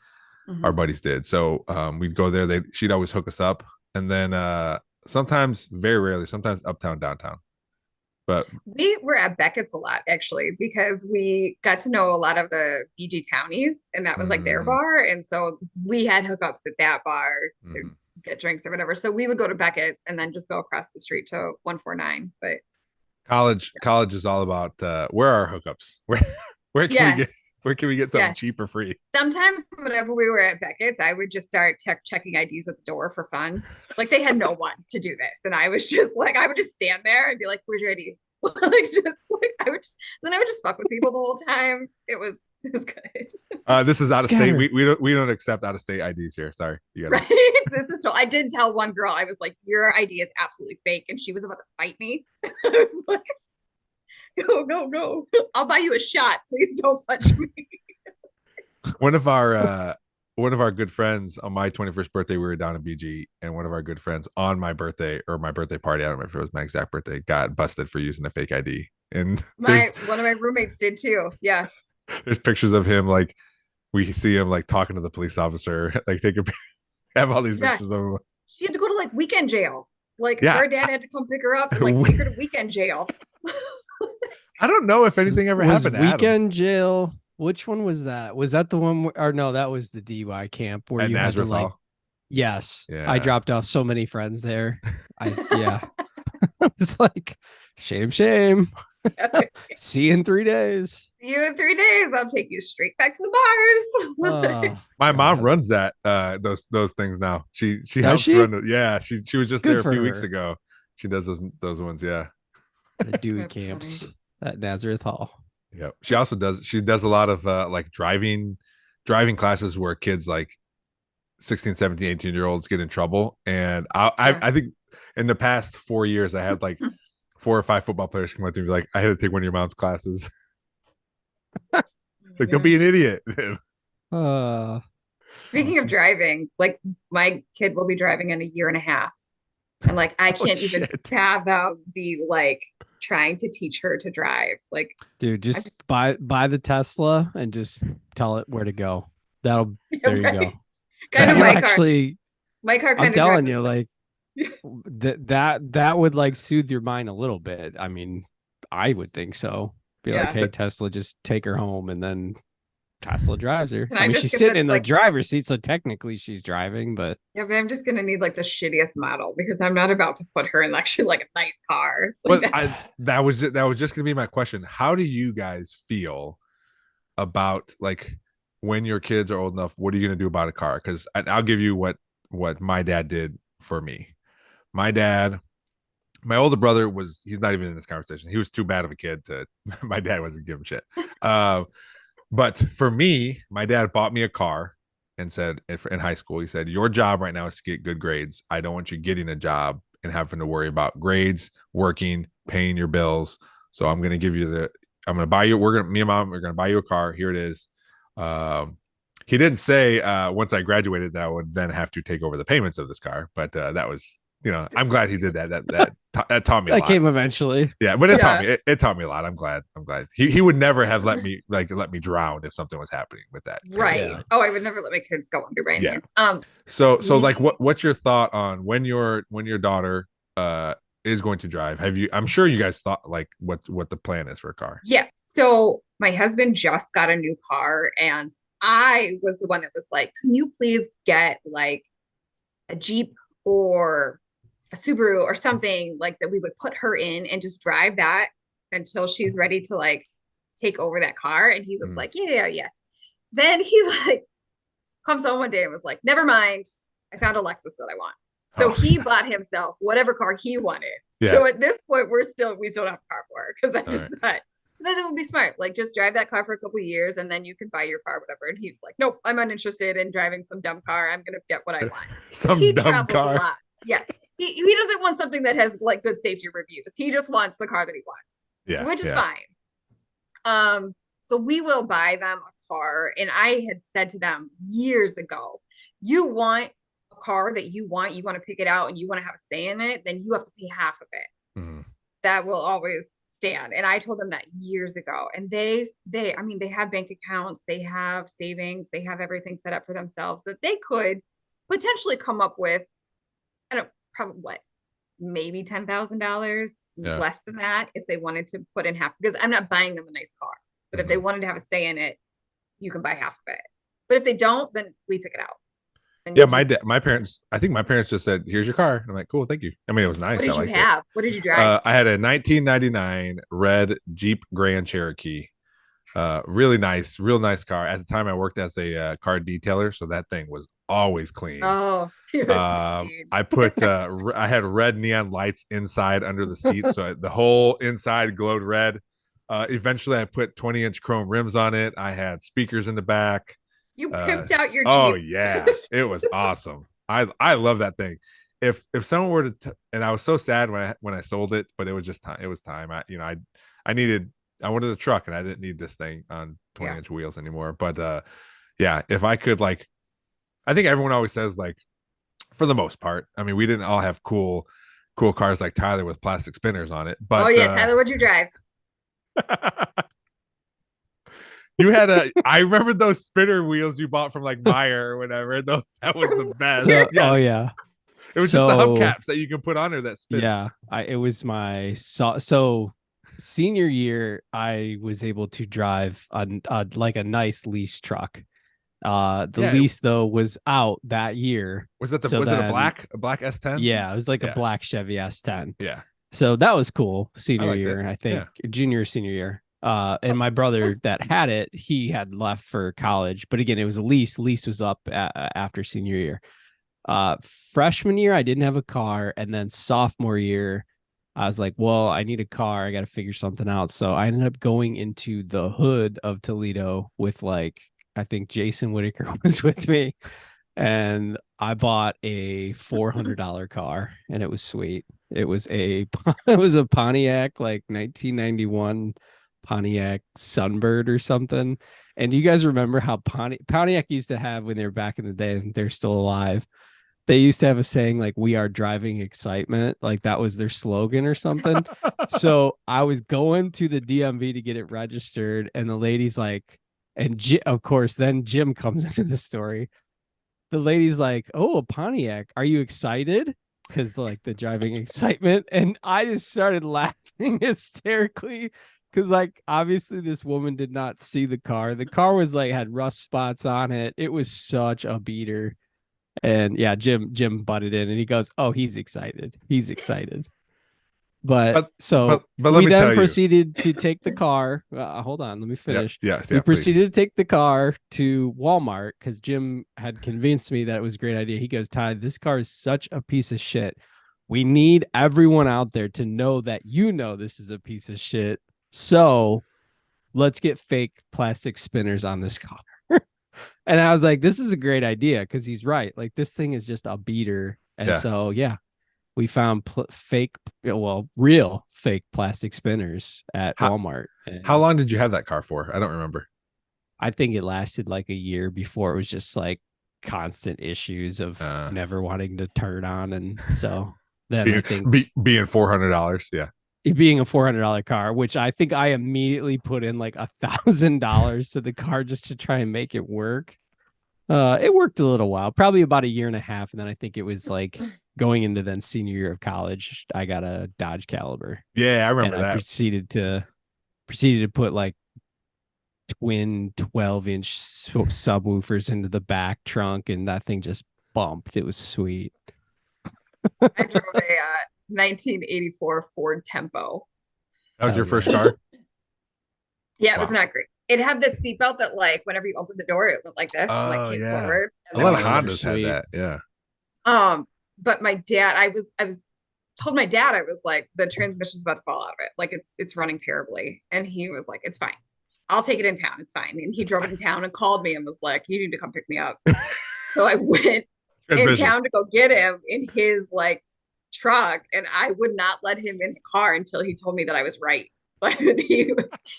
Mhm. Our buddies did. So we'd go there. She'd always hook us up. And then sometimes, very rarely, sometimes uptown, downtown. But We were at Beckett's a lot actually because we got to know a lot of the BG townies and that was like their Mhm. bar. And so we had hookups at that bar to Mhm. get drinks or whatever. So we would go to Beckett's and then just go across the street to 149. But college is all about where are our hookups? Where yeah, can we get something yeah. cheap or free? Sometimes whenever we were at Beckett's, I would just start checking IDs at the door for fun. Like they had no one to do this. And I was just like, I would just stand there and be like, where's your ID? Like just like I would just fuck with people the whole time. It was good. This is out of state. Scatter. We don't accept out of state IDs here. Sorry. You gotta Right. This is so I did tell one girl, I was like, your ID is absolutely fake. And she was about to fight me. I was like, go. I'll buy you a shot. Please don't touch me. one of our good friends on my 21st birthday, we were down in BG, and one of our good friends on my birthday or my birthday party, I don't remember if it was my exact birthday, got busted for using a fake ID. And One of my roommates did too. Yeah. there's pictures of him, like we see him like talking to the police officer, like have all these Yeah. pictures of him. She had to go to like weekend jail. Like Yeah. her dad had to come pick her up and like take her to weekend jail. I don't know if anything ever was happened to Adam. weekend jail. Which one was that? Was that the one or no, that was the DUI camp where At you Nazareth had to like Hall. yes. Yeah. I dropped off so many friends there. Yeah. It's like shame. See you in 3 days. See you in 3 days. I'll take you straight back to the bars. Oh, My mom God. runs that those things now. She Does helps she? run. Yeah, she was just Good there a for few weeks her. ago. She does those ones. Yeah. The Dewey That's camps funny. at Nazareth Hall. Yeah. She also does a lot of like driving classes where kids like 16, 17, 18-year-olds get in trouble. And I think in the past 4 years, I had like 4 or 5 football players come up to me like, I had to take one of your mom's classes. It's like, don't be an idiot. Speaking of driving, like my kid will be driving in a year and a half. And like I can't even shit. fathom the like trying to teach her to drive. Like Dude, just buy the Tesla and just tell it where to go. There you go. Kind of You my car. actually, My car kind I'm of telling drives you, like that would like soothe your mind a little bit. I mean, I would think so. Be like, Yeah. hey, Tesla, just take her home, and then Tesla drives her. Can I I mean, just she's get sitting this, in the like- driver's seat, so technically she's driving, but Yeah, but I'm just gonna need like the shittiest model because I'm not about to put her in actually like a nice car. Like, But that was just gonna be my question. How do you guys feel about like when your kids are old enough? What are you gonna do about a car? Because I'll give you what my dad did for me. My older brother he's not even in this conversation. He was too bad of a kid to my dad wasn't giving shit. But for me, my dad bought me a car and said in high school, he said, your job right now is to get good grades. I don't want you getting a job and having to worry about grades, working, paying your bills. So I'm going to give you I'm going to buy you, me and mom, we're going to buy you a car. Here it is. He didn't say once I graduated that I would then have to take over the payments of this car, but that was, I'm glad he did that. That taught me a that lot. came eventually. Yeah, but it taught me a lot. I'm glad. He would never have let me drown if something was happening with that. right. Yeah. Oh, I would never let my kids go under by any Yeah. means. So like what's your thought on when your daughter is going to drive? I'm sure you guys thought like what the plan is for a car. Yeah. So my husband just got a new car and I was the one that was like, can you please get like a Jeep or a Subaru or something like that we would put her in and just drive that until she's ready to like take over that car. And he was like, yeah. Then he like comes home one day and was like, never mind. I found a Lexus that I want. So he bought himself whatever car he wanted. Yeah. So at this point, we still don't have a car for her because I just right. thought then it would be smart. Like just drive that car for a couple of years and then you can buy your car, whatever. And he's like, nope, I'm uninterested in driving some dumb car. I'm gonna get what I want. Some he dumb travels car. a lot. Yeah. He doesn't want something that has like good safety reviews. He just wants the car that he wants. Yeah. Which is yeah. fine. So we will buy them a car. And I had said to them years ago, you want a car that you want to pick it out and you want to have a say in it, then you have to pay half of it. Mm-hmm. That will always stand. And I told them that years ago. And they have bank accounts, they have savings, they have everything set up for themselves that they could potentially come up with, I don't probably what, maybe $10,000 less than that if they wanted to put in half, because I'm not buying them a nice car. But if they wanted to have a say in it, you can buy half of it. But if they don't, then we pick it out. And yeah, my parents, I think my parents just said, here's your car. I'm like, cool, thank you. I mean, it was nice. What did you have? What did you drive? I had a 1999 red Jeep Grand Cherokee. Really nice, real nice car. At the time, I worked as a car detailer, so that thing was always clean. Oh, I put I had red neon lights inside under the seat, so the whole inside glowed red. Eventually, I put 20-inch chrome rims on it. I had speakers in the back. You pimped out your Jeep. Oh yeah, it was awesome. I love that thing. If someone were to and I was so sad when I sold it, but it was just time. It was time. I wanted a truck and I didn't need this thing on 20-inch wheels anymore. But yeah, if I could, like, I think everyone always says, like, for the most part, I mean, we didn't all have cool cars like Tyler with plastic spinners on it. But oh yeah, Tyler, what'd you drive? You had I remember those spinner wheels you bought from like Meyer or whatever. That was the best. Oh yeah. It was just the hubcaps that you can put on there that spin. Yeah, it was my so senior year. I was able to drive like a nice lease truck. The lease though was out that year. Was it a black S10? Yeah, it was like a black Chevy S10. Yeah. So that was cool. Senior year, I think, junior, senior year. And my brother that had it, he had left for college, but again, it was a lease. Lease was up after senior year. Freshman year, I didn't have a car, and then sophomore year, I was like, well, I need a car. I got to figure something out. So I ended up going into the hood of Toledo with, like, I think Jason Whitaker was with me, and I bought a $400 car, and it was sweet. It was a Pontiac, like 1991 Pontiac Sunbird or something. And you guys remember how Pontiac used to have, when they were back in the day, and they're still alive, they used to have a saying like, "We are driving excitement." Like that was their slogan or something. So I was going to the DMV to get it registered, and the lady's like, and of course, then Jim comes into the story. The lady's like, "Oh, a Pontiac. Are you excited?" Because like the driving excitement. And I just started laughing hysterically. Because, like, obviously this woman did not see the car. The car was like had rust spots on it. It was such a beater. And yeah, Jim butted in and he goes, "Oh, he's excited. He's excited." But we then proceeded to take the car. Hold on, let me finish. We proceeded to take the car to Walmart because Jim had convinced me that it was a great idea. He goes, "Ty, this car is such a piece of shit. We need everyone out there to know that this is a piece of shit. So let's get fake plastic spinners on this car." And I was like, this is a great idea because he's right. Like this thing is just a beater. And so, we found real fake plastic spinners at Walmart. How long did you have that car for? I don't remember. I think it lasted like a year before it was just like constant issues of never wanting to turn on. And so then I think being $400. Yeah. Being a $400 car, which I think I immediately put in like $1,000 to the car just to try and make it work. It worked a little while, probably about a year and a half. And then I think it was like going into then senior year of college, I got a Dodge Caliber. Yeah, I remember that. I proceeded to put like twin 12-inch subwoofers into the back trunk. And that thing just bumped. It was sweet. I drove a 1984 Ford Tempo. That was Hell your first yeah. car? Yeah, it was Wow. not great. It had this seatbelt that, like, whenever you open the door, it went like this, and, like, Oh, came yeah. forward. A And lot then of Oh, we those are Hondas had sweet. that. Yeah. But my dad, I was told my dad, I was like, the transmission's about to fall out of it. Like it's running terribly. And he was like, it's fine. I'll take it in town. It's fine. And he drove it in town and called me and was like, you need to come pick me up. So I went in Transmission. town to go get him in his like truck, and I would not let him in the car until he told me that I was right. But he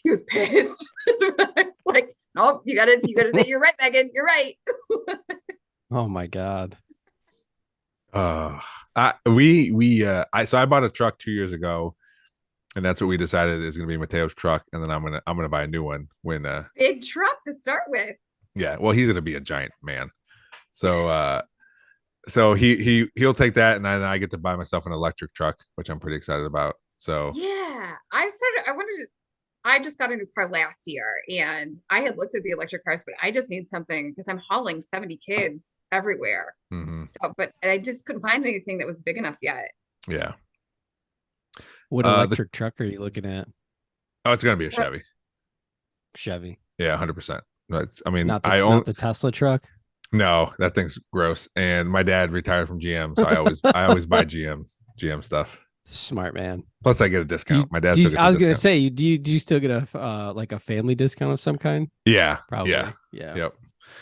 was pissed. I was like, no, you gotta say you're right, Megan. You're right. Oh my god. I bought a truck 2 years ago, and that's what we decided is going to be Mateo's truck, and then I'm gonna buy a new one when Big truck to start with. yeah, well, he's going to be a giant man, so he'll take that, and then I get to buy myself an electric truck, which I'm pretty excited about. So Yeah, I just got a new car last year, and I had looked at the electric cars, but I just need something because I'm hauling 70 kids everywhere. mhm, So, but I just couldn't find anything that was big enough yet. yeah, What the electric truck are you looking at? oh, it's going to be a Chevy, Chevy. yeah, 100%. I mean, Not I the own not the Tesla truck. no, that thing's gross, and my dad retired from GM, so I always buy GM stuff. Smart man. Plus, I get a Do you, discount. My dad do you- still gets I a was gonna discount. say, do you still get a like a family discount of some kind? Yeah, Probably. yeah, Yeah. yep.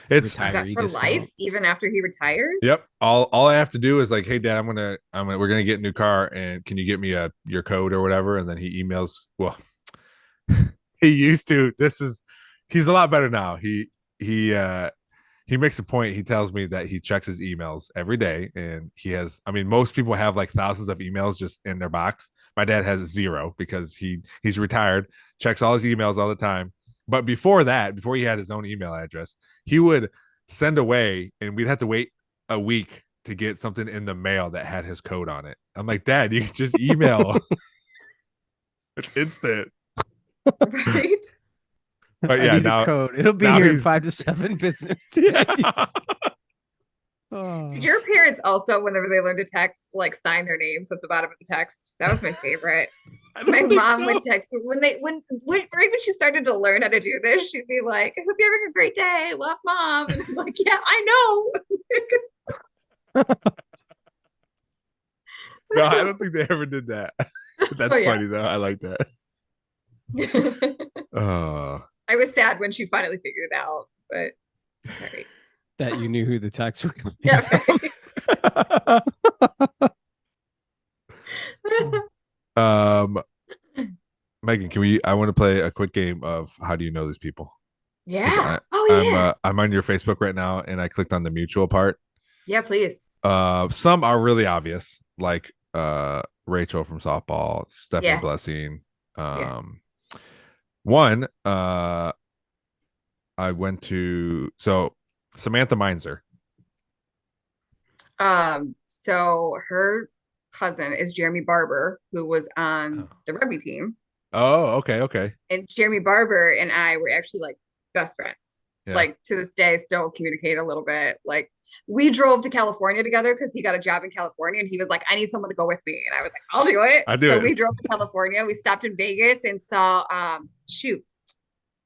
It's Is that Retiree for discount. life, even after he retires? yep. All I have to do is like, hey, Dad, we're gonna get a new car, and can you get me your code or whatever? And then he emails. Well, he used to. He's a lot better now. He makes a point. He tells me that he checks his emails every day, and he has. I mean, most people have like thousands of emails just in their box. My dad has zero because he's retired, checks all his emails all the time. But before that, before he had his own email address, he would send away, and we'd have to wait a week to get something in the mail that had his code on it. I'm like, Dad, you can just email. It's instant. Right? But I yeah, need now a code. It'll be now here in he's- 5 to 7 business days. Yeah. Oh. Did your parents also, whenever they learned to text, like sign their names at the bottom of the text? That was my favorite. I don't My think mom so. would text when right when she started to learn how to do this, she'd be like, I hope you're having a great day. Love, Mom. And I'm like, yeah, I know. No, I don't think they ever did that. That's Oh, yeah. funny though. I like that. I was sad when she finally figured it out, but sorry. That you knew who the texts were coming Yeah, from. um Megan, I want to play a quick game of how do you know these people? 'Cause yeah. Oh yeah. I'm on your Facebook right now, and I clicked on the mutual part. Yeah, please. Some are really obvious, like Rachel from softball, Stephanie Yeah. Blessing. Yeah. One, I went to Samantha Meinzer. So her cousin is Jeremy Barber, who was on Oh. the rugby team. Oh, okay. And Jeremy Barber and I were actually like best friends. Yeah. Like to this day, still communicate a little bit. Like we drove to California together because he got a job in California, and he was like, I need someone to go with me. And I was like, I'll do it. I do so it. we drove to California. We stopped in Vegas and saw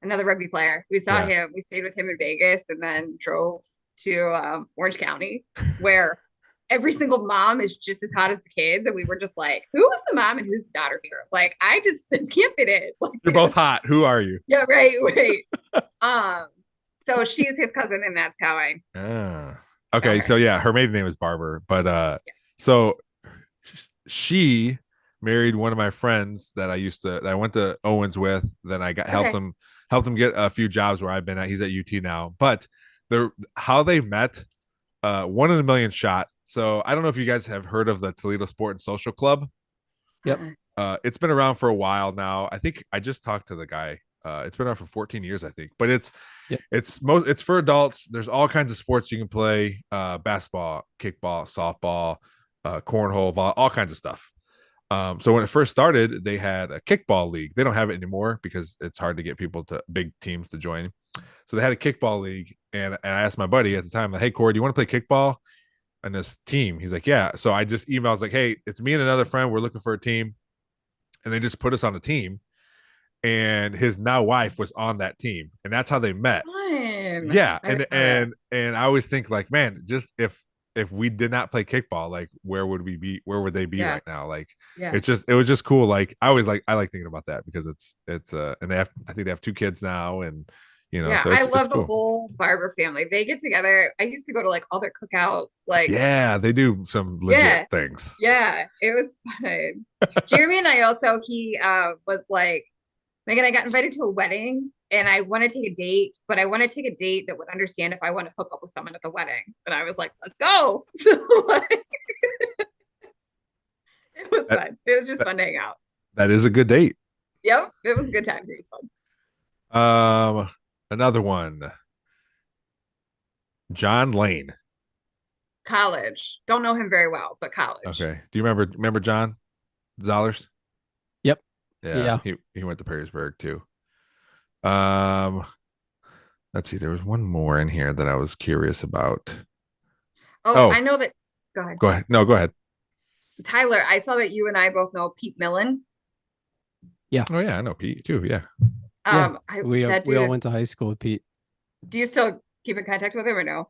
another rugby player. We saw Yeah. him. We stayed with him in Vegas and then drove to Orange County, where every single mom is just as hot as the kids. And we were just like, who's the mom and who's the daughter here? Like, I just can't fit in. Like, You're both hot. Who are you? yeah, right. So she's his cousin, and that's how I Okay, Okay. so yeah, her maiden name is Barber, but so she married one of my friends that I went to Owens with. Then I got helped him get a few jobs where I've been at. He's at UT now, but how they met, one in a million shot. So I don't know if you guys have heard of the Toledo Sport and Social Club. Yep. It's been around for a while now. I think I just talked to the guy. It's been around for 14 years, I think, but it's for adults. There's all kinds of sports you can play: basketball, kickball, softball, cornhole, all kinds of stuff. So when it first started, they had a kickball league. They don't have it anymore because it's hard to get big teams to join. So they had a kickball league, and I asked my buddy at the time, like, "Hey, Corey, do you want to play kickball?" in this team. He's like, yeah. So I just emailed, I was like, hey, it's me and another friend. We're looking for a team. And they just put us on a team. And his now wife was on that team. And that's how they met. Fun. Yeah. I And didn't know that. and I always think like, man, just if we did not play kickball, like where would we be? Where would they be Yeah. right now? Like Yeah. it was just cool. Like I like thinking about that because it's and I think they have 2 kids now and Yeah, so I it's love the cool. whole Barber family. They get together. I used to go to like all their cookouts. Like, Yeah, they do some legit yeah, things. yeah, it was fun. Jeremy and I also, he was like, Megan, I got invited to a wedding and I want to take a date, but I want to take a date that would understand if I want to hook up with someone at the wedding. And I was like, let's go. So like, it was That, fun. It was just that, fun to hang out. that is a good date. Yep, it was a good time. It was fun. Another one. John Lane. College. Don't know him very well, but college. Okay. Do you remember John Zollers? Yep. Yeah, Yeah. he went to Perrysburg too. Um, let's see. There was one more in here that I was curious about. Oh, I know that. Go ahead. Go ahead. No, go ahead. Tyler, I saw that you and I both know Pete Millen. Yeah. Oh yeah, I know Pete too. Yeah. Yeah. I, We that we dude all is, went to high school with Pete. do you still keep in contact with him or no?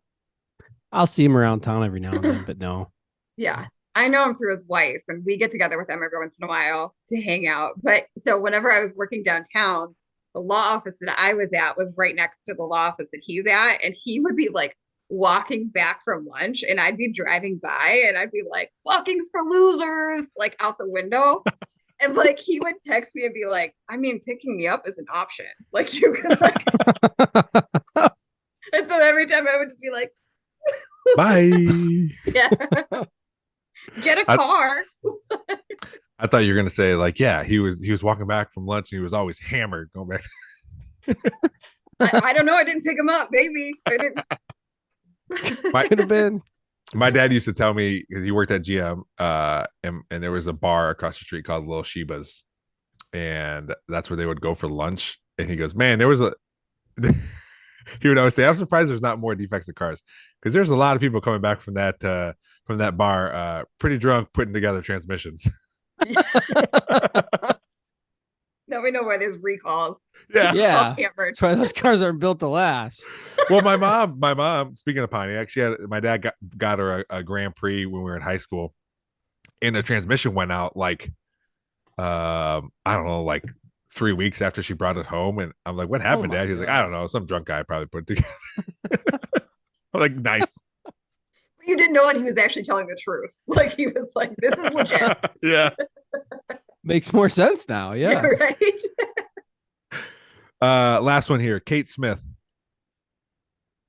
I'll see him around town every now and then, but no. Yeah, I know him through his wife, and we get together with him every once in a while to hang out. But so whenever I was working downtown, the law office that I was at was right next to the law office that he's at, and he would be like walking back from lunch, and I'd be driving by, and I'd be like, "Walking's for losers," like out the window. And like he would text me and be like, I mean, picking me up is an option. Like you could like, and so every time I would just be like, Bye. yeah, get a car. I thought you were gonna say like, yeah, he was walking back from lunch and he was always hammered going back. I don't know. I didn't pick him up. Maybe I didn't. Could have been. My dad used to tell me because he worked at GM, and there was a bar across the street called Little Sheba's, and that's where they would go for lunch. And he goes, "Man, there was a." He would always say, "I'm surprised there's not more defects in cars because there's a lot of people coming back from that bar, pretty drunk, putting together transmissions." Now we know why there's recalls. Yeah, Yeah. Hammered. That's why those cars are built to last. Well, my mom. Speaking of Pontiac, my dad got her a Grand Prix when we were in high school, and the transmission went out like, I don't know, like 3 weeks after she brought it home, and I'm like, "What happened, my Dad?" He's like, God. "I don't know, some drunk guy probably put it together." I'm like, nice. You didn't know that he was actually telling the truth. Like he was like, "This is legit." Yeah. Makes more sense now. Yeah. Right. Last one here, Kate Smith.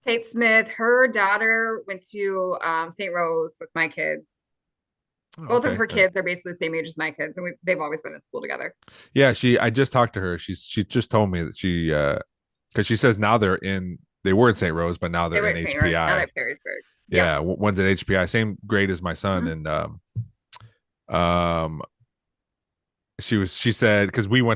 Kate Smith, her daughter went to St. Rose with my kids. Oh, Both okay. of her kids are basically the same age as my kids, and they've always been in school together. Yeah, I just talked to her. She just told me that because she says now they were in St. Rose, but now They they're were in at St. Rose, now HPI. they're at Perrysburg. Yeah, one's at HPI, same grade as my son, Mhm. and she said because we go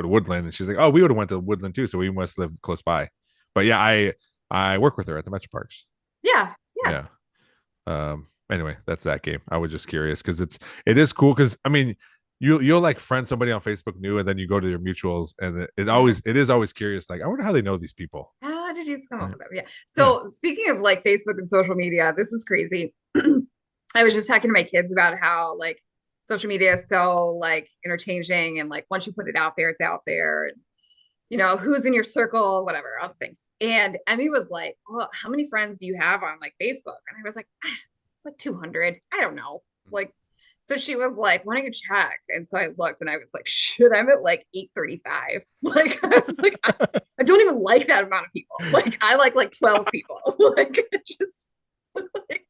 to Woodland, and she's like, oh, we would have went to Woodland too, so we must live close by. But yeah, I work with her at the Metro Parks. Yeah. Yeah. Anyway, that's that game. I was just curious because it is cool because I mean you'll like friend somebody on Facebook new and then you go to their mutuals and it is always curious. Like, I wonder how they know these people. How did you come up with that? Yeah. So speaking of like Facebook and social media, this is crazy. I was just talking to my kids about how like social media is so like interchanging and like once you put it out there, it's out there. And you know, who's in your circle, whatever, all the things. And Emmy was like, well, how many friends do you have on like Facebook? And I was like, like 200. I don't know. Like, so she was like, why don't you check? And so I looked and I was like, shit, I'm at like 835. Like, I was like, I don't even like that amount of people. Like, I like 12 people. Like, just like,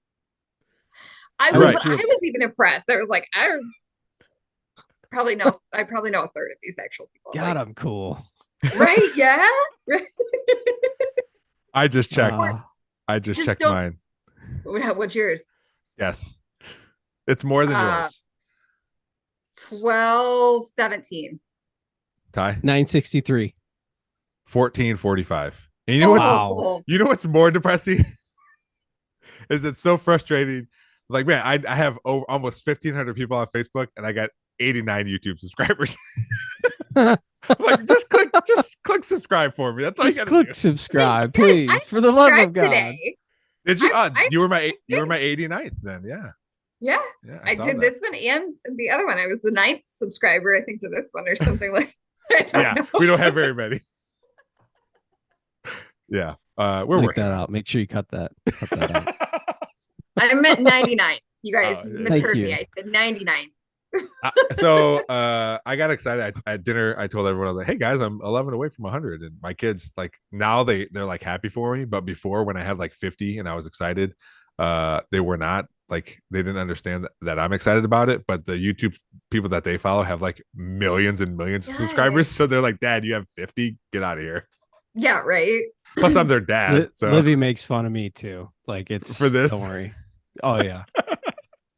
I was even impressed. I was like, I probably know a third of these actual people. God, like, I'm cool. Right? Yeah. Right. I just checked. Just checked don't- mine. What's yours? Yes. It's more than yours. 12, 17. Ty? 963. 1445. And you know what's Wow. you know what's more depressing? is it's so frustrating. Like, man, I have over almost 1,500 people on Facebook, and I got 89 YouTube subscribers. Like, just click subscribe for me. That's all you Just gotta click do. subscribe, Guys, I please, for the love of subscribed God. today. Did you? I You were my 89th then. Yeah. Yeah, Yeah. I saw did that. this one and the other one. I was the 9th subscriber, I think, to this one or something like. I don't Yeah. know. We don't have very many. Yeah. We're Make working that on out. Make sure you cut that. Cut that out. it. I meant 99. You guys Oh, you yeah. Thank misheard you. me. I said 99. So I got excited at dinner. I told everyone, I was like, hey guys, I'm 11 away from 100. And my kids, like, now they're like happy for me, but before, when I had like 50 and I was excited, they were not. Like, they didn't understand that I'm excited about it. But the YouTube people that they follow have like millions and millions of subscribers, Yes. so they're like, Dad, you have 50, get out of here. Yeah, right. Plus I'm their dad, so Livy makes fun of me too. Like, it's For this? Don't worry. Oh yeah.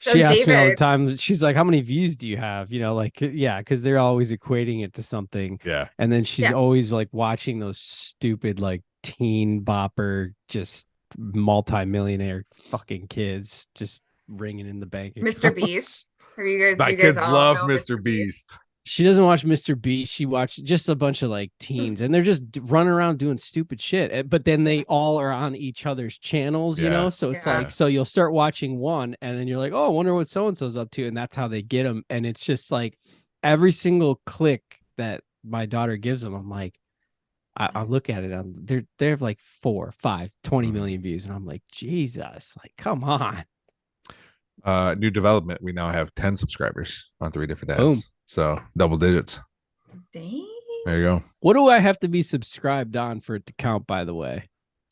So She asks me all the David- time. She's like, "How many views do you have?" You know, like, yeah, because they're always equating it to something. yeah. And then she's Yeah. always like watching those stupid like teen bopper, just multi-millionaire fucking kids just ringing in the bank. Mr. accounts. Beast. Have you guys? My you guys kids all love know Mr. Beast. She doesn't watch Mr. Beast. She watched just a bunch of like teens, and they're just running around doing stupid shit. But then they all are on each other's channels, you Yeah. know. So it's Yeah. like, so you'll start watching one, and then you're like, oh, I wonder what so and so's up to, and that's how they get them. And it's just like every single click that my daughter gives them, I'm like, I look at it, they have like 4, 5, 20 million views, and I'm like, Jesus, like, come on. New development. We now have 10 subscribers on 3 different ads. Boom. So double digits. Dang. There you go. What do I have to be subscribed on for it to count? By the way,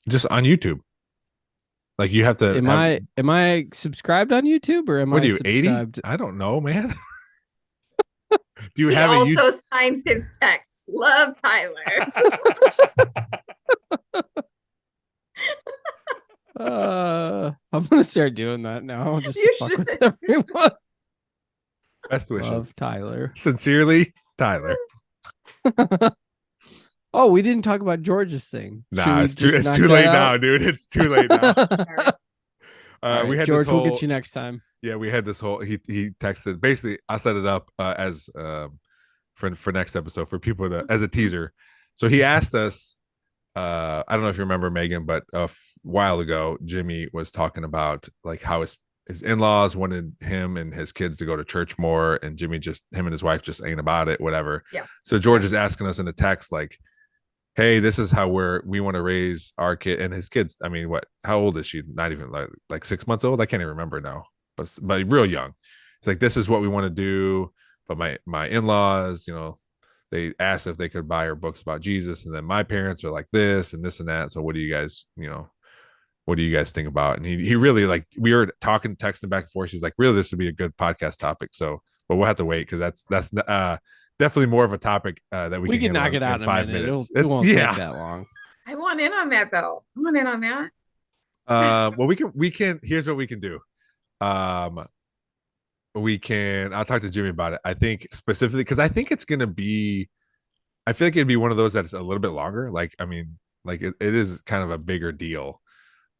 Just on YouTube. Like, you have to. am I subscribed on YouTube, or am What I are you, 80? subscribed? I don't know, man. Do you He have a also YouTube? signs his text. Love Tyler. I'm gonna start doing that now. Just You to fuck with should. everyone. Best Love wishes. Tyler. Sincerely, Tyler. Oh, we didn't talk about George's thing. Should Nah, we it's too, just it's knock too that late out? now, dude. It's too late now. All right, We had George, this whole. we'll get you next time. Yeah, we had this whole. He texted. Basically, I set it up as for next episode for people to as a teaser. So he asked us. I don't know if you remember, Megan, but a while ago, Jimmy was talking about like how his in-laws wanted him and his kids to go to church more, and Jimmy him and his wife just ain't about it, whatever. Yeah. So George is asking us in a text like, hey, this is how we want to raise our kid and his kids. I mean, how old is she? Not even like 6 months old. I can't even remember now, but real young. It's like, this is what we want to do. But my in-laws, they asked if they could buy her books about Jesus. And then my parents are like this and this and that. So what do you guys think about? And he really, like, we were talking, texting back and forth. She's like, really, this would be a good podcast topic. So, but we'll have to wait. Cause that's definitely more of a topic that we can knock it out in 5 a minute. minutes. It won't take that long. I want in on that though. I want in on that. Well, we can, here's what we can do. I'll talk to Jimmy about it. I think specifically, cause I think it's going to be, I feel like it'd be one of those that's a little bit longer. Like, I mean, like it is kind of a bigger deal.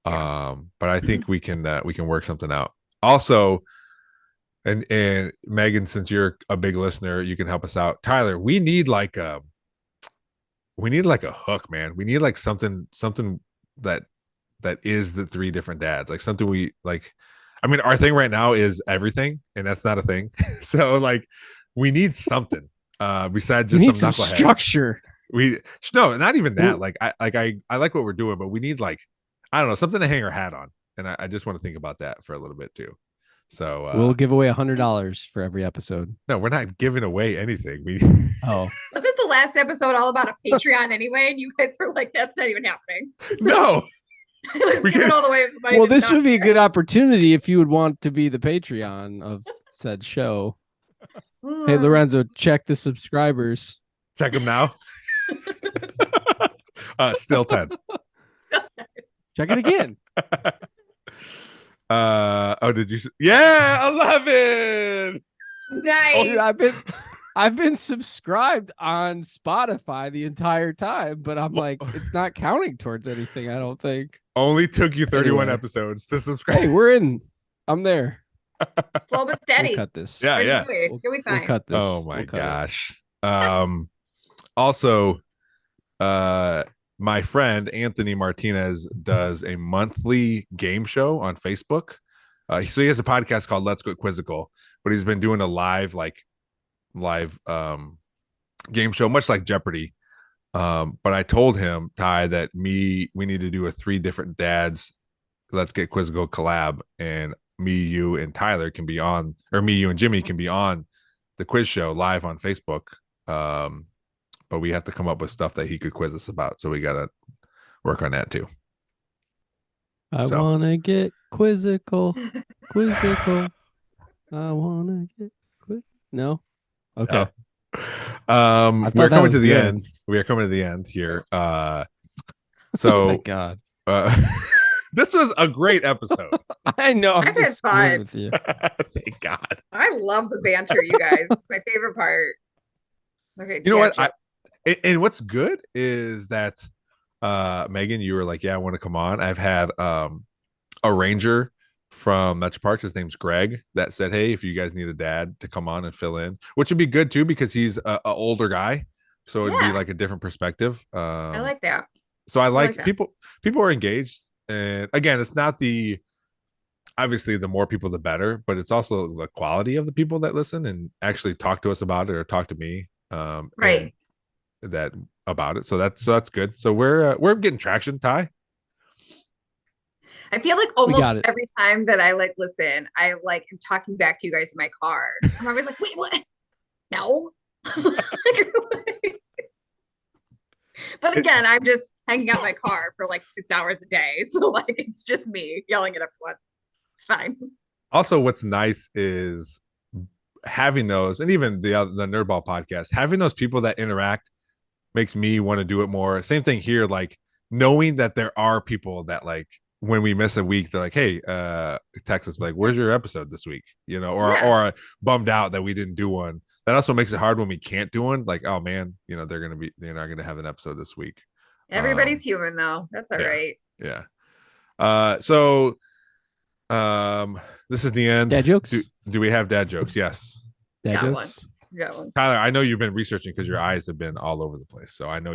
But I think we can work something out. Also, and Megan, since you're a big listener, you can help us out. Tyler, we need like a hook, man. We need like something that is the 3 different dads. Like something we like. I mean, our thing right now is everything, and that's not a thing. So like, we need something besides just We need some some knuckleheads. structure. No, not even that. Well- I like what we're doing, but we need like, I don't know, something to hang our hat on. And I just want to think about that for a little bit too. So We'll give away $100 for every episode. no, we're not giving away anything. We Oh, Wasn't the last episode all about a Patreon anyway? And you guys were like, that's not even happening. no. Let's We give it can- all the way. Everybody well, that's this not would be a there. good opportunity if you would want to be the Patreon of said show. Hey, Mm. Lorenzo, check the subscribers. Check them now. Still 10. Check it again. Did you? Yeah, 11. Nice. Oh, dude, I've been subscribed on Spotify the entire time, but I'm like, it's not counting towards anything, I don't think. Only took you 31 Anyway. episodes to subscribe. Hey, we're in. I'm there. Slow but We'll steady. cut this. Yeah, yeah. You'll be We'll fine. cut this. Oh my We'll cut it. gosh. Also, my friend Anthony Martinez does a monthly game show on Facebook. So he has a podcast called Let's Go Quizzical, but he's been doing a live game show, much like Jeopardy. But I told him, Ty, that we need to do a 3 different dads Let's Get Quizzical collab, and me, you, and Tyler can be on, or me, you, and Jimmy can be on the quiz show live on Facebook. But we have to come up with stuff that he could quiz us about, so we gotta work on that too. I wanna get quizzical. I wanna get No? Okay. We're coming to the end. We are coming to the end here. So thank God. This was a great episode. I know. I've had fun with you. Thank God. I love the banter, you guys. It's my favorite part. Okay, You know what? And what's good is that Megan, you were like, yeah, I want to come on. I've had a ranger from Metro Parks, his name's Greg, that said, hey, if you guys need a dad to come on and fill in, which would be good too, because he's a older guy, so it'd be like a different perspective. I like that. So I like people are engaged, and again, it's not obviously the more people the better, but it's also the quality of the people that listen and actually talk to us about it or talk to me Right. that about it. So that's good. So we're getting traction, Ty. I feel like almost every time that I like listen, I like am talking back to you guys in my car. I'm always like, wait, what? No. But again, I'm just hanging out in my car for like 6 hours a day. So like it's just me yelling at everyone. It's fine. Also, what's nice is having those, and even the Nerdball podcast, having those people that interact makes me want to do it more. Same thing here, like knowing that there are people that like when we miss a week, they're like, hey, text us like, where's your episode this week? You know, or bummed out that we didn't do one. That also makes it hard when we can't do one. Like, oh man, you know, they're not gonna have an episode this week. Everybody's human though. That's all right. Yeah. So this is the end. Dad jokes? Do we have dad jokes? Yes. Dad Got jokes? one. Tyler, I know you've been researching because your eyes have been all over the place. So I know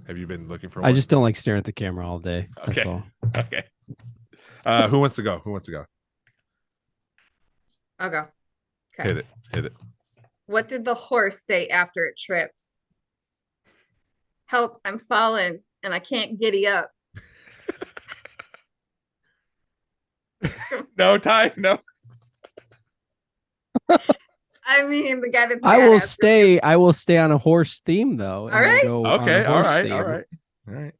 have you been looking for one? I just don't like staring at the camera all day. That's Okay. all. Okay. Who wants to go? I'll go. Okay. Hit it. What did the horse say after it tripped? Help, I'm falling and I can't giddy up. No, Ty, no. I mean, the guy that's I will stay on a horse theme though. All right. Okay. All right.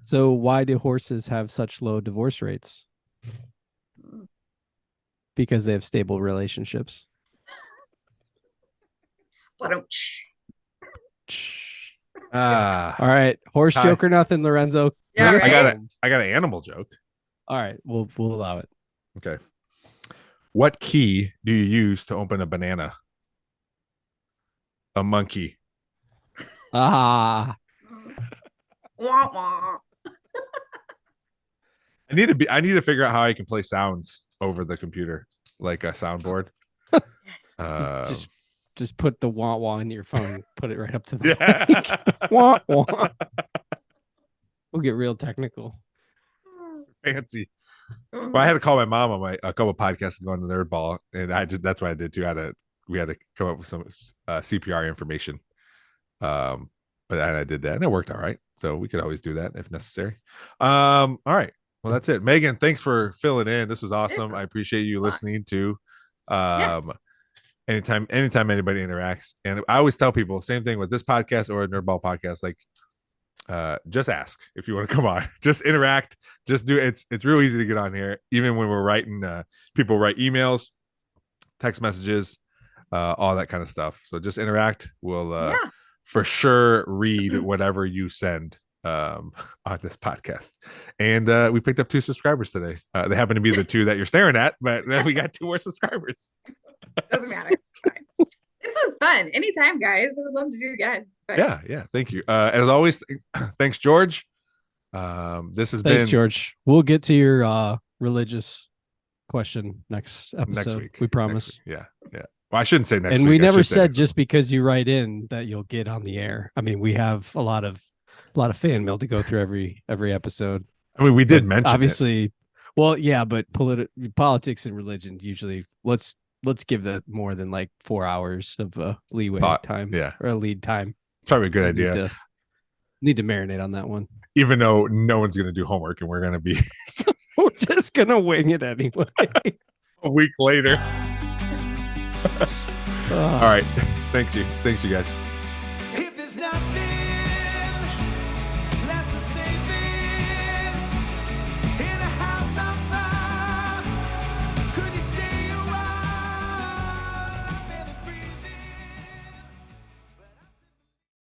So why do horses have such low divorce rates? Because they have stable relationships. All right. Horse joke or nothing, Lorenzo. Yeah, right. I got an animal joke. All right. We'll allow it. Okay. What key do you use to open a banana? A monkey. Wah, wah. I need to figure out how I can play sounds over the computer, like a soundboard. Just put the wah wah in your phone. Put it right up to the mic. Wah wah. We'll get real technical. Fancy. Well, I had to call my mom on a couple of podcasts and go on the Nerdball, and that's what I did too. We had to come up with some CPR information. But I did that, and it worked all right. So we could always do that if necessary. All right. Well, that's it. Megan, thanks for filling in. This was awesome. I appreciate you listening to. Anytime anybody interacts, and I always tell people same thing with this podcast or a Nerdball podcast, like just ask if you want to come on. Just interact. Just do it. It's real easy to get on here, even when we're writing. People write emails, text messages, all that kind of stuff. So just interact. We'll for sure read whatever you send on this podcast. And we picked up 2 subscribers today. They happen to be the 2 that you're staring at, but then we got 2 more subscribers. Doesn't matter. Fine. This is fun. Anytime, guys. I would love to do it again. But Yeah. Thank you. As always, thanks, George. This has Thanks, been George. We'll get to your religious question next episode. next week. We promise. Next week. Yeah. Well, I shouldn't say next And week. we I never should say said next just because you write in that you'll get on the air. I mean, we have a lot of fan mail to go through every episode. week. I mean, we did But mention it. obviously, well, yeah, but politics and religion usually let's give that more than like 4 hours of leeway time, or a lead time. Probably a good We idea. Need to marinate on that one. Even though no one's going to do homework and we're going to be We're just gonna wing it anyway. a week later. All All right. Thanks you guys.